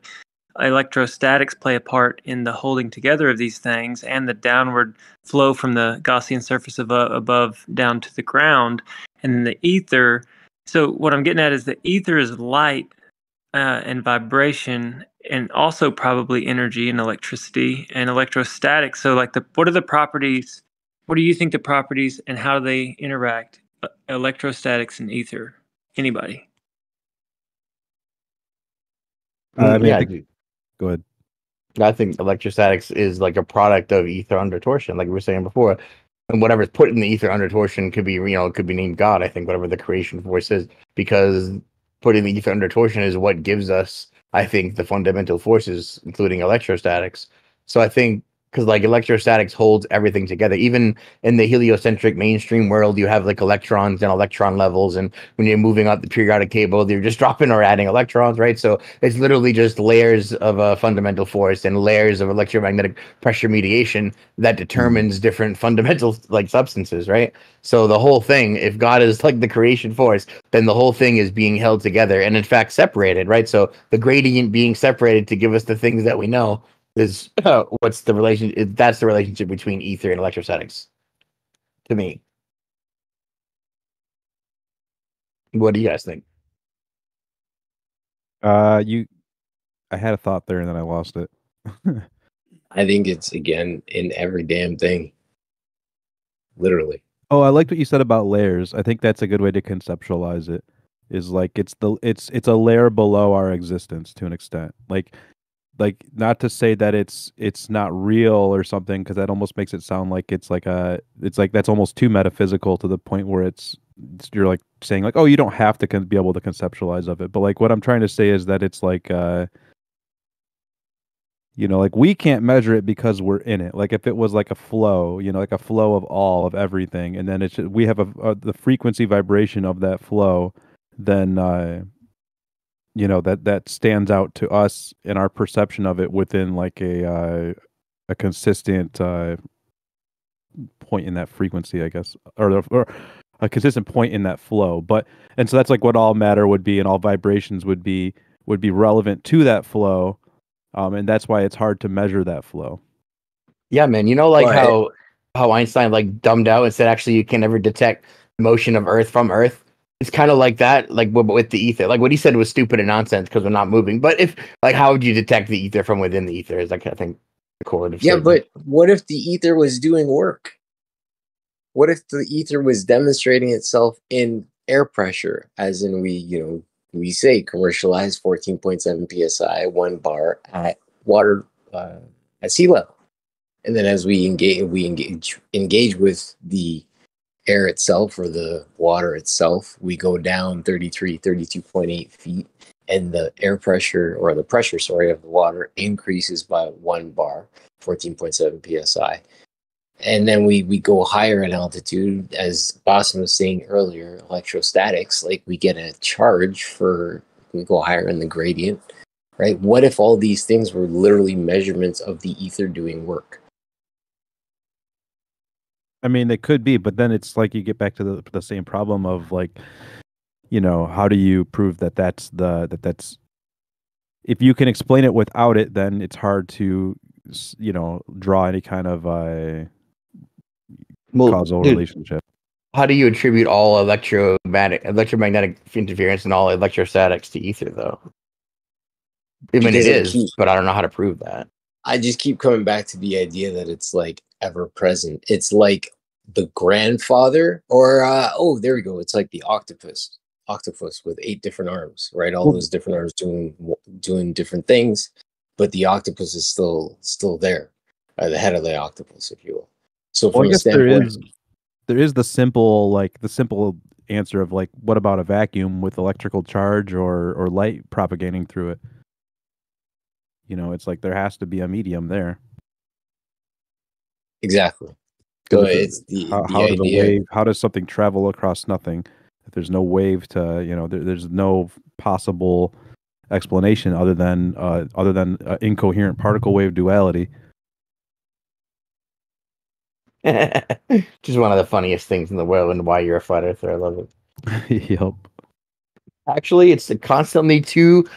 electrostatics play a part in the holding together of these things and the downward flow from the Gaussian surface above down to the ground. And then the ether. So what I'm getting at is the ether is light and vibration, and also probably energy and electricity and electrostatics. So like what are the properties? What do you think the properties and how do they interact? Electrostatics and ether. Anybody? I mean, go ahead. I think electrostatics is like a product of ether under torsion, like we were saying before. And whatever's put in the ether under torsion could be, it could be named God. I think whatever the creation force is, because putting the ether under torsion is what gives us, I think, the fundamental forces, including electrostatics. So I think, because like electrostatics holds everything together. Even in the heliocentric mainstream world, you have like electrons and electron levels, and when you're moving up the periodic table, you're just dropping or adding electrons, right? So it's literally just layers of a fundamental force and layers of electromagnetic pressure mediation that determines different fundamental like substances, right? So the whole thing, if God is like the creation force, then the whole thing is being held together and in fact separated, right? So the gradient being separated to give us the things that we know is what's the relation? That's the relationship between ether and electrostatics, to me. What do you guys think? I had a thought there and then I lost it. I think it's again in every damn thing, literally. Oh, I liked what you said about layers. I think that's a good way to conceptualize it. Is like it's a layer below our existence to an extent. Like like not to say that it's not real or something, because that almost makes it sound like it's like that's almost too metaphysical to the point where you're like saying like, oh, you don't have to be able to conceptualize of it. But like what I'm trying to say is that it's like like we can't measure it because we're in it. Like if it was like a flow, like a flow of all of everything, and then we have the frequency vibration of that flow, then that stands out to us in our perception of it within like a consistent point in that frequency, I guess, or a consistent point in that flow. And so that's like what all matter would be, and all vibrations would be relevant to that flow, and that's why it's hard to measure that flow. Yeah, man. Like how Einstein like dumbed out and said actually you can never detect motion of Earth from Earth. It's kind of like that, like with the ether. Like what he said was stupid and nonsense because we're not moving. But how would you detect the ether from within the ether? Is like I think the correlative. Yeah, statement. But what if the ether was doing work? What if the ether was demonstrating itself in air pressure, as in we say commercialized 14.7 psi, 1 bar at water at sea level, and then as we engage with the air itself or the water itself, we go down 32.8 feet, and the air pressure or the pressure, of the water increases by 1 bar, 14.7 psi. And then we go higher in altitude, as Boston was saying earlier, electrostatics, like we get a charge we go higher in the gradient, right? What if all these things were literally measurements of the ether doing work? I mean, they could be, but then it's like you get back to the same problem of like, how do you prove that's if you can explain it without it, then it's hard to, draw any kind of causal relationship. How do you attribute all electromagnetic interference and all electrostatics to ether, though? I mean, it is, but I don't know how to prove that. I just keep coming back to the idea that it's like ever present. It's like the grandfather, or there we go. It's like the octopus with 8 different arms, right? All those different arms doing different things, but the octopus is still there, the head of the octopus, if you will. So from a standpoint, there is the simple answer of like, what about a vacuum with electrical charge or light propagating through it? It's like there has to be a medium there. Exactly. So it's how does something travel across nothing if there's no wave to there's no possible explanation other than incoherent particle wave duality. Just one of the funniest things in the world, and why you're a flat earther. I love it. Yep. Actually, it's constantly two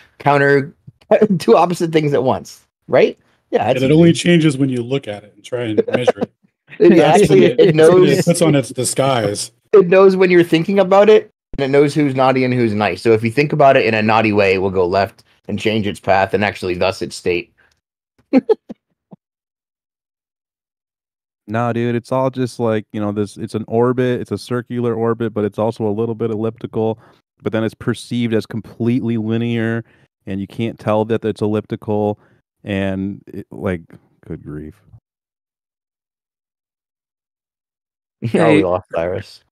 opposite things at once, right? Yeah, and it only changes when you look at it and try and measure it. It knows. It puts on its disguise. It knows when you're thinking about it, and it knows who's naughty and who's nice. So if you think about it in a naughty way, it will go left and change its path, and actually thus its state. No, dude, it's all just like, it's an orbit, it's a circular orbit, but it's also a little bit elliptical, but then it's perceived as completely linear, and you can't tell that it's elliptical, and good grief. Hey, we lost Cyrus.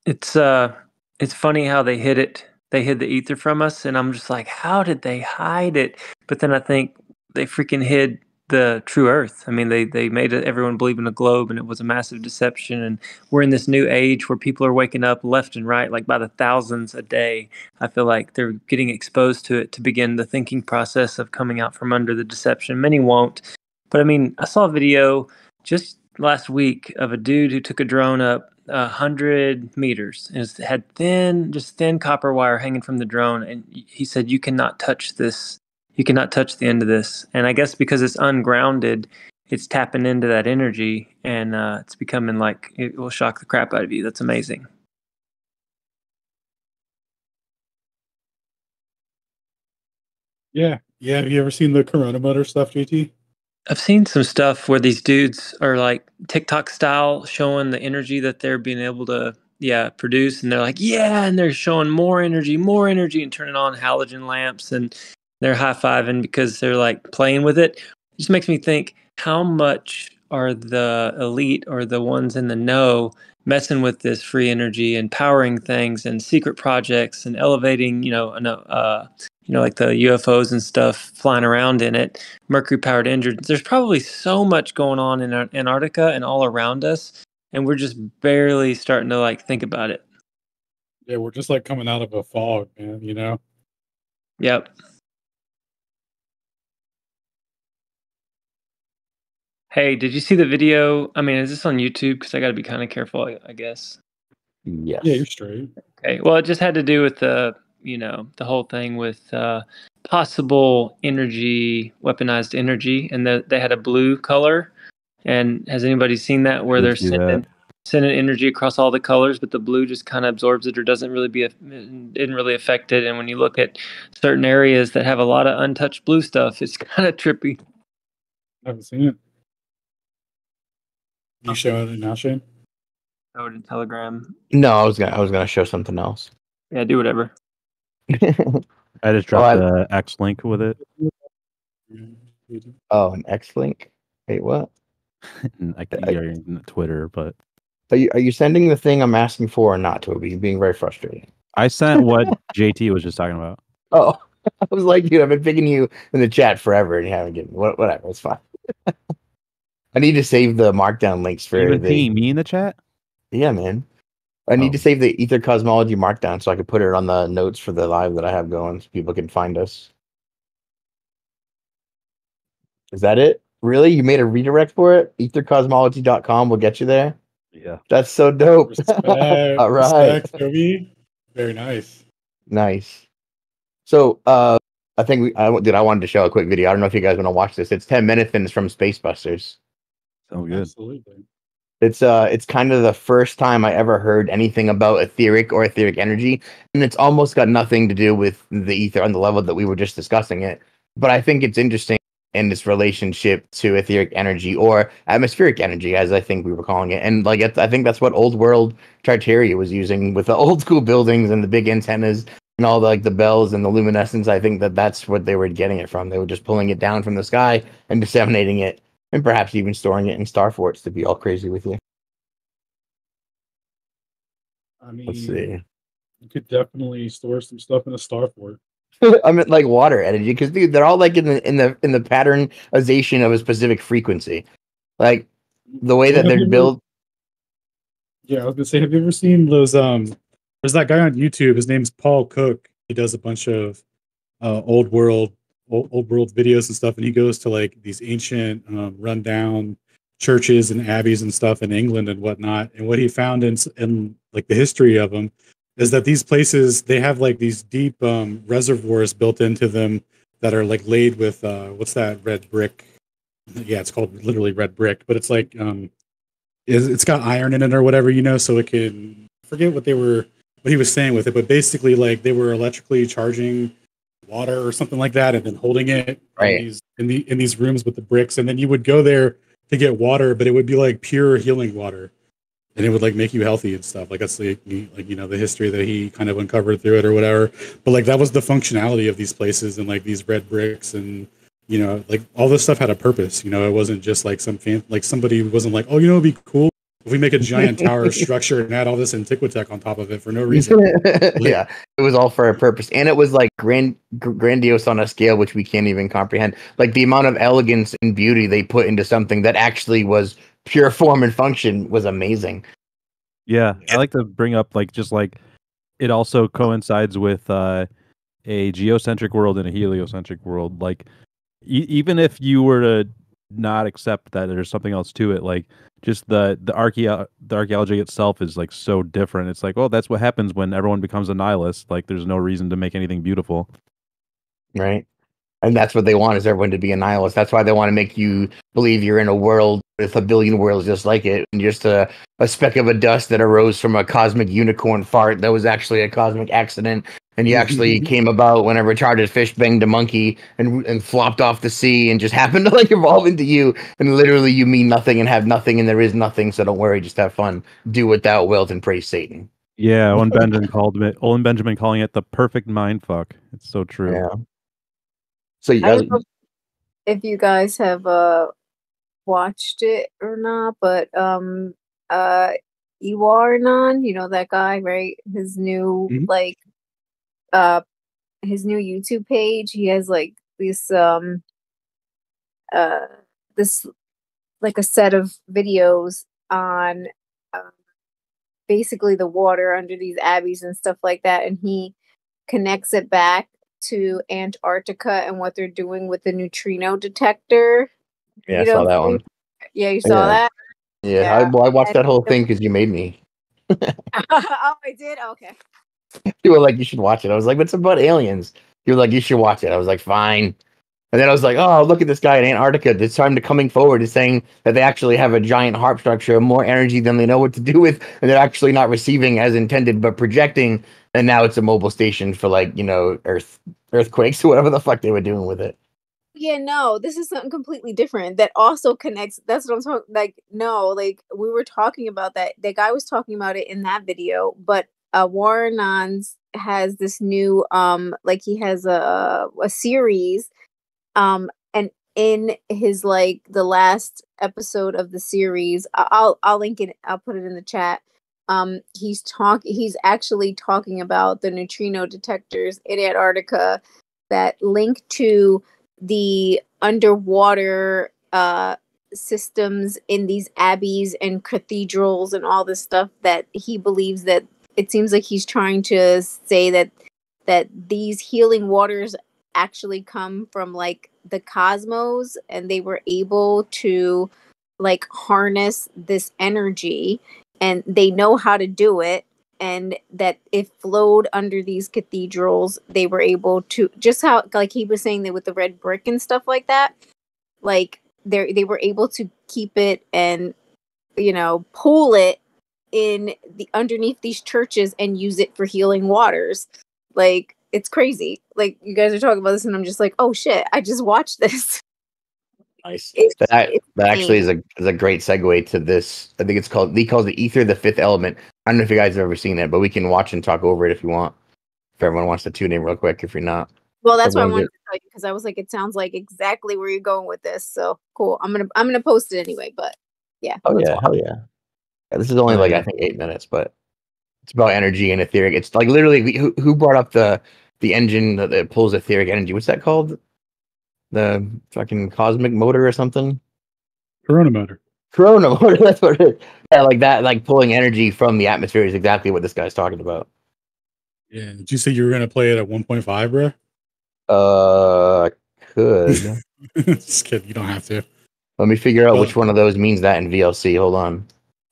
It's funny how they hid the ether from us, and I'm just like, how did they hide it? But then I think they freaking hid the true Earth. I mean, they made everyone believe in a globe, and it was a massive deception. And we're in this new age where people are waking up left and right, like by the thousands a day. I feel like they're getting exposed to it to begin the thinking process of coming out from under the deception. Many won't. But I mean, I saw a video just last week of a dude who took a drone up 100 meters and had thin copper wire hanging from the drone. And he said, you cannot touch this. You cannot touch the end of this. And I guess because it's ungrounded, it's tapping into that energy, and it's becoming like it will shock the crap out of you. That's amazing. Yeah. Have you ever seen the Corona motor stuff, JT? I've seen some stuff where these dudes are like TikTok style showing the energy that they're being able to produce, and they're like, and they're showing more energy and turning on halogen lamps, and They're high-fiving because they're like playing with it. It just makes me think, how much are the elite or the ones in the know messing with this free energy and powering things and secret projects and elevating, like the UFOs and stuff flying around in it, mercury-powered engines. There's probably so much going on in Antarctica and all around us, and we're just barely starting to like think about it. Yeah, we're just like coming out of a fog, man, you know? Yep. Hey, did you see the video? I mean, is this on YouTube? Because I got to be kind of careful, I guess. Yes. Yeah, you're straight. Okay. Well, it just had to do with the whole thing with possible energy, weaponized energy, and they had a blue color. And has anybody seen that where they're sending energy across all the colors, but the blue just kind of absorbs it or didn't really affect it? And when you look at certain areas that have a lot of untouched blue stuff, it's kind of trippy. I haven't seen it. You show it now, Shane? Show it in Telegram. No, I was gonna show something else. Yeah, do whatever. I just dropped the X link with it. Oh, an X link? Wait, what? I can hear you on Twitter, but are you sending the thing I'm asking for or not, Toby? You're being very frustrating. I sent what JT was just talking about. Oh, I was like, dude, I've been picking you in the chat forever, and you haven't given me whatever. It's fine. I need to save the markdown links for You've been pinging me in the chat. Yeah, man. I need to save the Aether Cosmology markdown so I can put it on the notes for the live that I have going, so people can find us. Is that it? Really? You made a redirect for it? Aethercosmology.com will get you there? Yeah. That's so dope. All right. Respect, Toby. Very nice. Nice. So, I think I wanted to show a quick video. I don't know if you guys want to watch this. It's 10 minutes and it's from Spacebusters. Oh, good. Absolutely. It's kind of the first time I ever heard anything about etheric or etheric energy, and it's almost got nothing to do with the ether on the level that we were just discussing it. But I think it's interesting in this relationship to etheric energy or atmospheric energy, as I think we were calling it. And like I think that's what old world Tartaria was using with the old school buildings and the big antennas and all the bells and the luminescence. I think that's what they were getting it from. They were just pulling it down from the sky and disseminating it, and perhaps even storing it in star forts to be all crazy with you. I mean, let's see. You could definitely store some stuff in a star fort. I mean, like water energy, because dude, they're all like in the patternization of a specific frequency, like the way that they're built. Yeah, I was gonna say, have you ever seen those? There's that guy on YouTube. His name's Paul Cook. He does a bunch of old world videos and stuff, and he goes to like these ancient, rundown churches and abbeys and stuff in England and whatnot. And what he found in like the history of them is that these places, they have like these deep reservoirs built into them that are like laid with what's that red brick? Yeah, it's called literally red brick, but it's like it's got iron in it or whatever, so it can, forget what he was saying with it, but basically like they were electrically charging water or something like that and then holding it in these rooms with the bricks, and then you would go there to get water, but it would be like pure healing water. And it would like make you healthy and stuff. Like that's like the history that he kind of uncovered through it or whatever. But like that was the functionality of these places and like these red bricks and like all this stuff had a purpose. It wasn't just like somebody wasn't like, it'd be cool if we make a giant tower structure and add all this antiquitech on top of it for no reason. Yeah, it was all for a purpose, and it was like grandiose on a scale which we can't even comprehend. Like the amount of elegance and beauty they put into something that actually was pure form and function was amazing. Yeah, I like to bring up just it also coincides with a geocentric world and a heliocentric world. Like even if you were to not accept that there's something else to it, like just the archaeology itself is like so different. It's like, that's what happens when everyone becomes a nihilist. Like there's no reason to make anything beautiful, right? And that's what they want, is everyone to be a nihilist. That's why they want to make you believe you're in a world with a billion worlds just like it, and just a speck of a dust that arose from a cosmic unicorn fart that was actually a cosmic accident, and you actually came about when a retarded fish banged a monkey and flopped off the sea and just happened to like evolve into you, and literally you mean nothing and have nothing and there is nothing, so don't worry, just have fun. Do what thou wilt and praise Satan. Yeah, Owen Benjamin calling it the perfect mind fuck. It's so true. Yeah. So I don't know if you guys have watched it or not, but Iwarnan, you know that guy, right? His new his new YouTube page. He has like this this like a set of videos on basically the water under these abbeys and stuff like that, and he connects it back to Antarctica and what they're doing with the neutrino detector. Yeah, I saw that one. Yeah, you saw that? Yeah, I watched that whole thing because you made me. Oh, I did? Okay. You were like, you should watch it. I was like, it's about aliens. You were like, you should watch it. I was like, fine. And then I was like, oh, look at this guy in Antarctica. This time to coming forward is saying that they actually have a giant harp structure, more energy than they know what to do with, and they're actually not receiving as intended, but projecting. And now it's a mobile station for like, earthquakes or whatever the fuck they were doing with it. Yeah, no, this is something completely different that also connects. That's what I'm talking. Like, no, like we were talking about that. The guy was talking about it in that video, but Warren Nons has this new like he has a series and in his like the last episode of the series, I'll link it. I'll put it in the chat. He's actually talking about the neutrino detectors in Antarctica that link to the underwater systems in these abbeys and cathedrals and all this stuff, that he believes that it seems like he's trying to say that these healing waters actually come from like the cosmos, and they were able to like harness this energy, and they know how to do it, and that it flowed under these cathedrals. They were able to, just how like he was saying that with the red brick and stuff like that, like they were able to keep it and pull it in the underneath these churches and use it for healing waters. Like, it's crazy. Like, you guys are talking about this and I'm just like, oh shit, I just watched this. Nice. That actually is a great segue to this. I think he calls it Æther, the fifth element. I don't know if you guys have ever seen it, but we can watch and talk over it if you want. If everyone wants to tune in real quick, if you're not. Well, that's what I wanted to tell you, because I was like, it sounds like exactly where you're going with this. So cool. I'm gonna post it anyway, but yeah. Oh yeah, hell yeah. This is only I think 8 minutes, but it's about energy and etheric. It's like literally who brought up the engine that pulls etheric energy? What's that called? The fucking cosmic motor or something? Corona motor. Corona motor, that's what it is. Yeah, like that, like pulling energy from the atmosphere is exactly what this guy's talking about. Yeah. Did you say you were gonna play it at 1.5, bro? Could. Just kidding, you don't have to. Let me figure out which one of those means that in VLC. Hold on.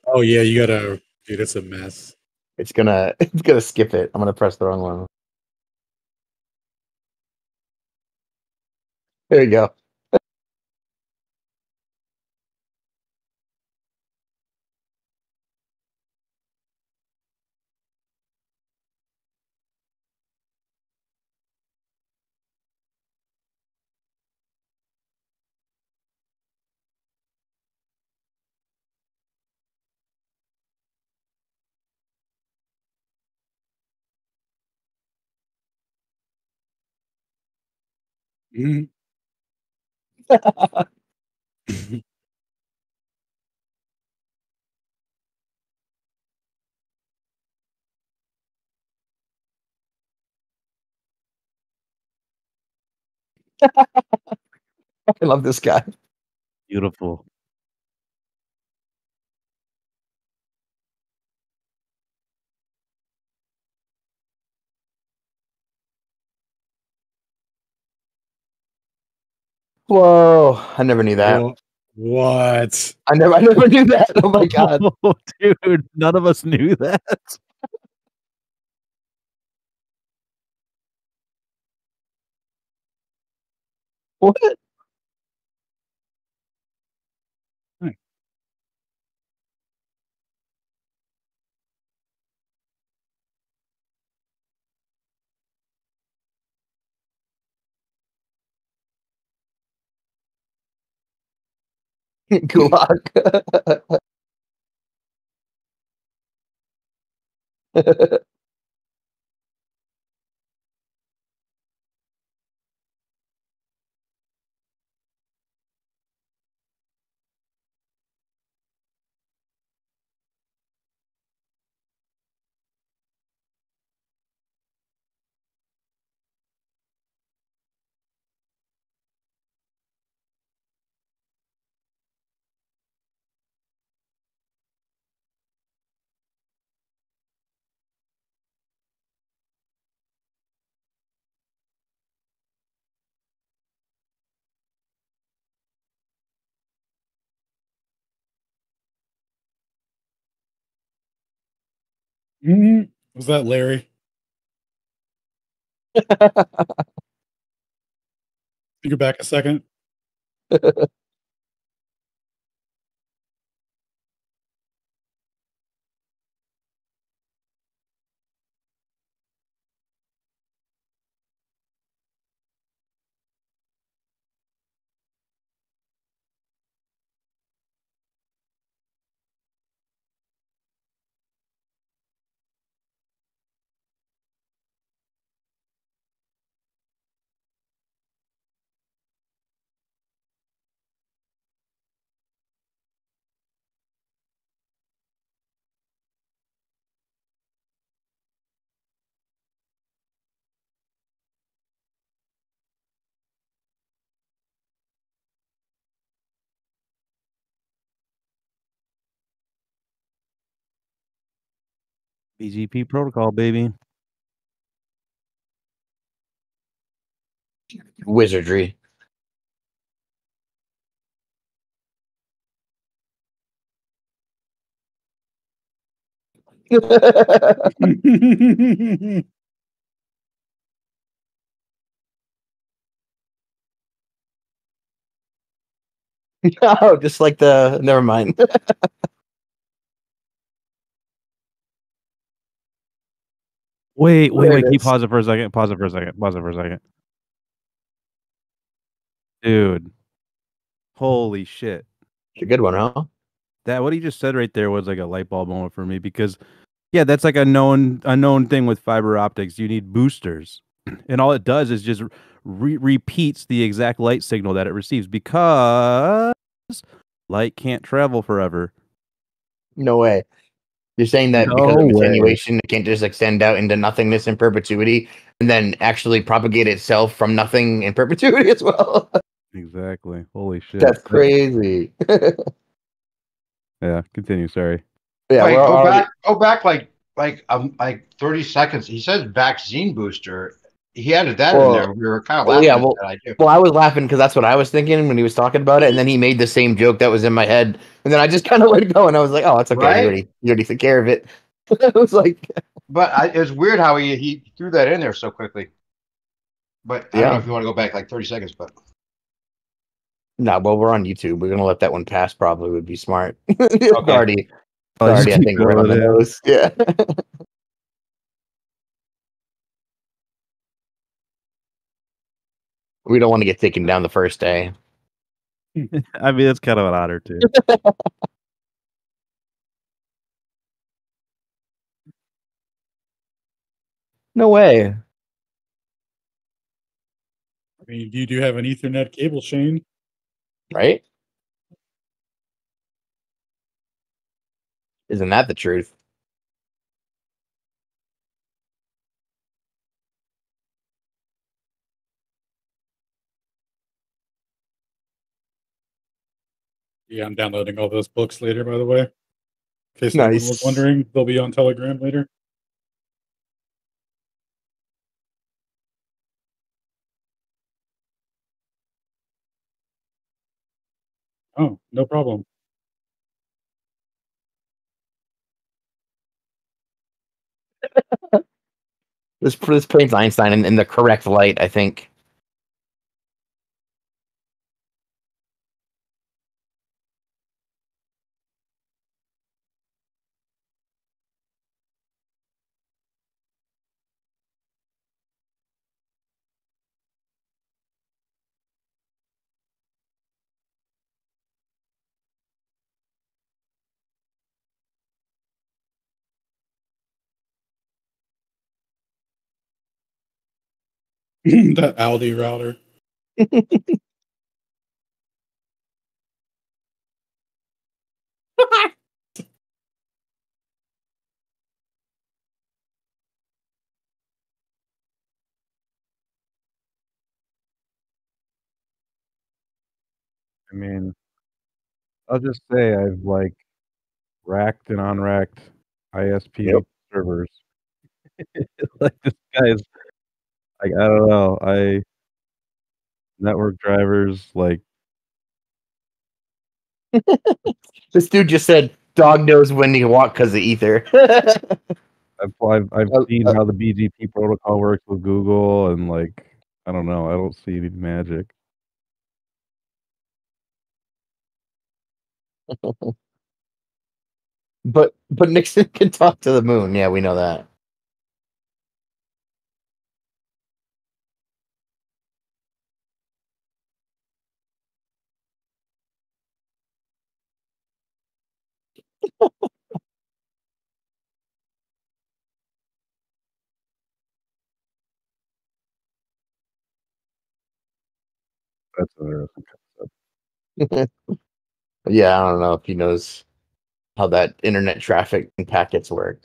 Oh yeah, you gotta, dude, it's a mess. It's gonna skip it. I'm gonna press the wrong one. There you go. Mm-hmm. I love this guy. Beautiful. Whoa! I never knew that. What? I never knew that. Oh my god, dude! None of us knew that. What? Gulak. Was that Larry? You go back a second. BGP protocol, baby. Wizardry. Oh, just like the. Never mind. Wait. Keep pause it for a second. Pause it for a second. Dude. Holy shit. It's a good one, huh? That what he just said right there was like a light bulb moment for me because yeah, that's like a known thing with fiber optics. You need boosters. And all it does is just repeats the exact light signal that it receives because light can't travel forever. No way. You're saying that because of attenuation, it can't just extend out into nothingness in perpetuity and then actually propagate itself from nothing in perpetuity as well. Exactly. Holy shit. That's crazy. Yeah, continue. Sorry. Yeah, wait, go back like 30 seconds. He says vaccine booster. He added that in there. We were kind of laughing at that idea. Well, I was laughing because that's what I was thinking when he was talking about it, and then he made the same joke that was in my head, and then I just kind of let it go, and I was like, "Oh, it's okay. Right? You already took care of it." I was like, but it's weird how he threw that in there so quickly. But I don't know if you want to go back like 30 seconds, but no, well, we're on YouTube. We're gonna let that one pass. Probably would be smart. Okay. already, I think we're on the nose. Yeah. We don't want to get taken down the first day. I mean, that's kind of an honor too. No way. I mean, you do have an Ethernet cable, Shane. Right? Isn't that the truth? Yeah, I'm downloading all those books later, by the way. In case anyone was wondering, they'll be on Telegram later. Oh, no problem. This paints Einstein in the correct light, I think. That Aldi router. I mean, I'll just say I've like racked and unracked ISP servers. Like this guy's like I don't know. Network drivers like this dude just said dog knows when to walk because of Æther. I've seen how the BGP protocol works with Google, and like I don't know, I don't see any magic. But Nixon can talk to the moon. Yeah, we know that. That's interesting concept. Yeah, I don't know if he knows how that internet traffic and packets work.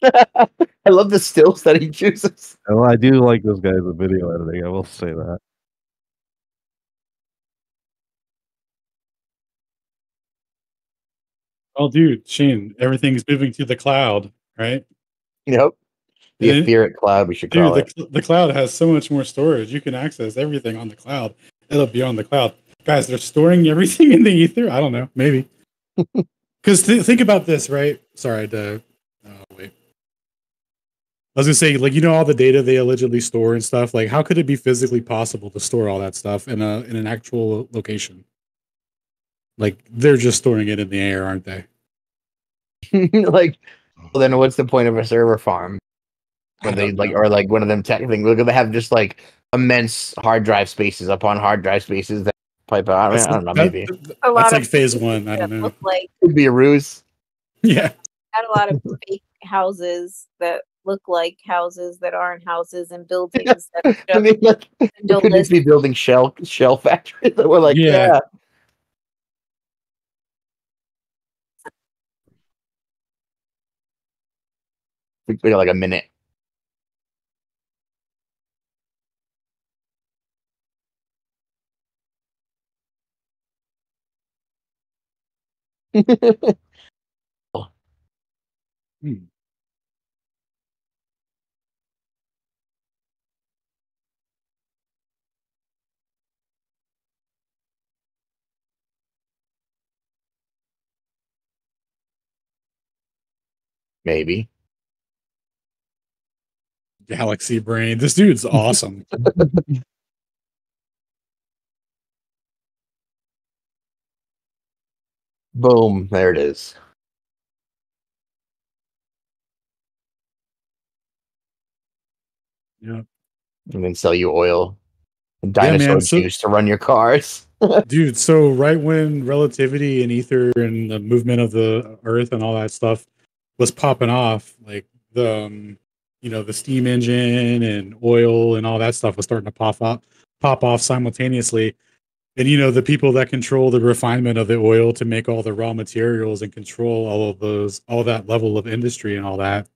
I love the stills that he chooses. Well, I do like this guy's video editing. I will say that. Oh, dude, Shane, everything's moving to the cloud, right? Yep. The etheric cloud, we should call it. The cloud has so much more storage. You can access everything on the cloud. It'll be on the cloud. Guys, they're storing everything in the ether? I don't know. Maybe. Because think about this, right? Sorry, wait. I was going to say, like, all the data they allegedly store and stuff. Like, how could it be physically possible to store all that stuff in an actual location? Like, they're just storing it in the air, aren't they? Like, well, then what's the point of a server farm? When they or like one of them tech things, look, they have just like immense hard drive spaces upon hard drive spaces that pipe out. I don't know, maybe that's like phase one. I don't know. Like could be a ruse. Yeah, had a lot of fake houses that look like houses that aren't houses, and buildings that I mean, like, could just be building shell factories that were like, yeah. We got like a minute. Maybe. Galaxy brain. This dude's awesome. Boom. There it is. Yeah. And then sell you oil and dinosaur juice to run your cars. Dude, so right when relativity and ether and the movement of the earth and all that stuff was popping off, like the the steam engine and oil and all that stuff was starting to pop off simultaneously. And the people that control the refinement of the oil to make all the raw materials and control all that level of industry and all that.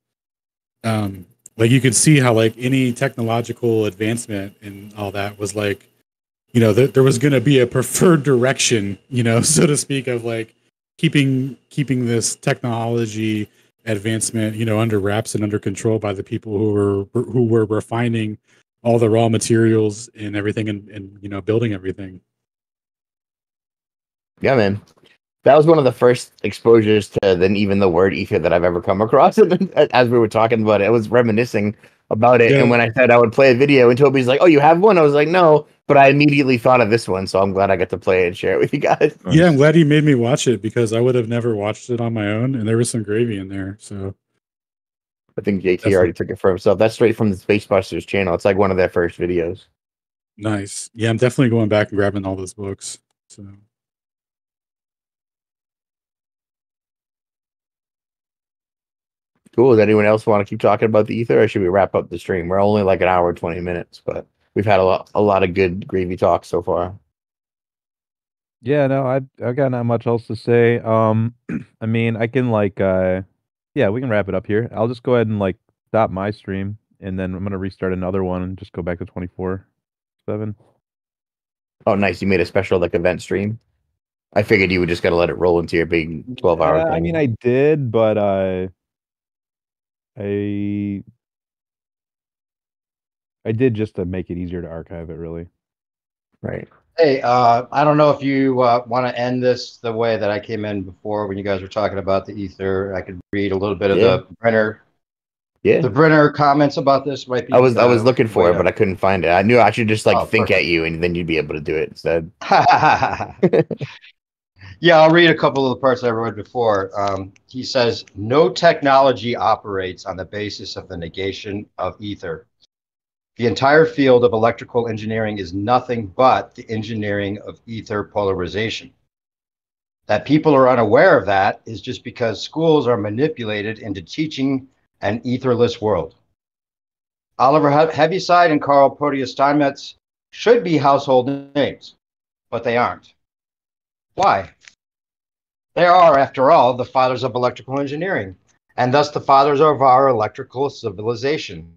Like you could see how like any technological advancement and all that was like, there was going to be a preferred direction, so to speak, of like keeping this technology advancement, under wraps and under control by the people who were refining all the raw materials and everything and building everything. Yeah, man. That was one of the first exposures to then even the word ether that I've ever come across. And as we were talking about it, I was reminiscing about it. Yeah. And when I said I would play a video, and Toby's like, "Oh, you have one?" I was like, "No," but I immediately thought of this one, so I'm glad I got to play it and share it with you guys. Yeah, I'm glad he made me watch it because I would have never watched it on my own, and there was some gravy in there. So I think JT already took it for himself. That's straight from the Spacebusters channel. It's like one of their first videos. Nice. Yeah, I'm definitely going back and grabbing all those books. So. Cool. Does anyone else want to keep talking about the ether, or should we wrap up the stream? We're only like an hour and 20 minutes, but we've had a lot of good gravy talk so far. Yeah, no, I've got not much else to say. I mean, I can like yeah, we can wrap it up here. I'll just go ahead and like stop my stream, and then I'm gonna restart another one and just go back to 24/7. Oh, nice. You made a special like event stream. I figured you would just gotta let it roll into your big 12-hour thing. I mean, I did, but I did just to make it easier to archive it, really. Right. Hey, I don't know if you want to end this the way that I came in before when you guys were talking about the ether. I could read a little bit of the Brenner. Yeah. The Brenner comments about this might be. I was looking for it, but I couldn't find it. I knew I should just think perfect. At you, and then you'd be able to do it instead. Yeah, I'll read a couple of the parts I read before. He says, no technology operates on the basis of the negation of ether. The entire field of electrical engineering is nothing but the engineering of ether polarization. That people are unaware of that is just because schools are manipulated into teaching an etherless world. Oliver Heaviside and Karl Proteus Steinmetz should be household names, but they aren't. Why? They are, after all, the fathers of electrical engineering, and thus the fathers of our electrical civilization.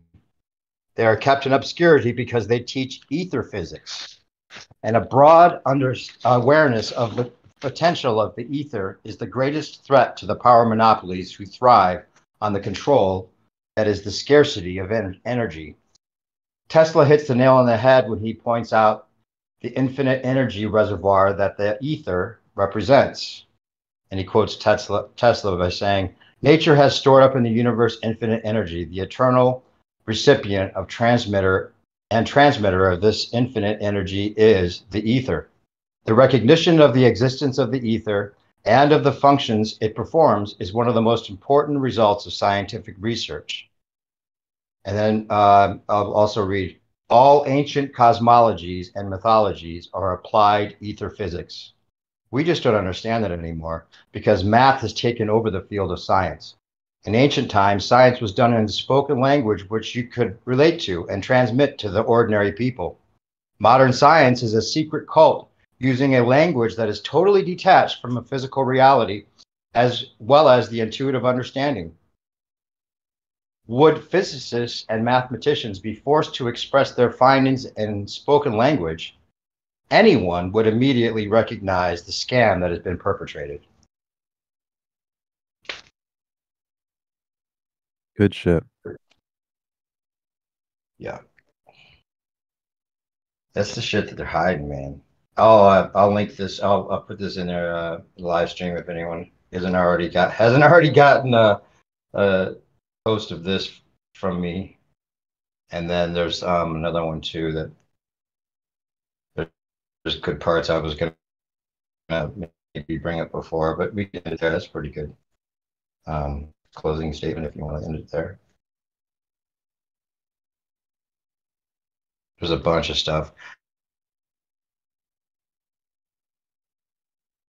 They are kept in obscurity because they teach ether physics, and a broad awareness of the potential of the ether is the greatest threat to the power monopolies who thrive on the control that is the scarcity of energy. Tesla hits the nail on the head when he points out the infinite energy reservoir that the ether represents. And he quotes Tesla by saying, nature has stored up in the universe infinite energy. The eternal recipient of transmitter of this infinite energy is the ether. The recognition of the existence of the ether and of the functions it performs is one of the most important results of scientific research. And then I'll also read, all ancient cosmologies and mythologies are applied ether physics. We just don't understand it anymore because math has taken over the field of science. In ancient times, science was done in spoken language which you could relate to and transmit to the ordinary people. Modern science is a secret cult using a language that is totally detached from a physical reality as well as the intuitive understanding. Would physicists and mathematicians be forced to express their findings in spoken language, anyone would immediately recognize the scam that has been perpetrated. Good shit. Yeah. That's the shit that they're hiding, man. I'll link this. I'll put this in their live stream if anyone hasn't already gotten a post of this from me. And then there's another one too that there's good parts I was gonna maybe bring up before, but we can end it there. That's pretty good. Closing statement if you want to end it there. There's a bunch of stuff.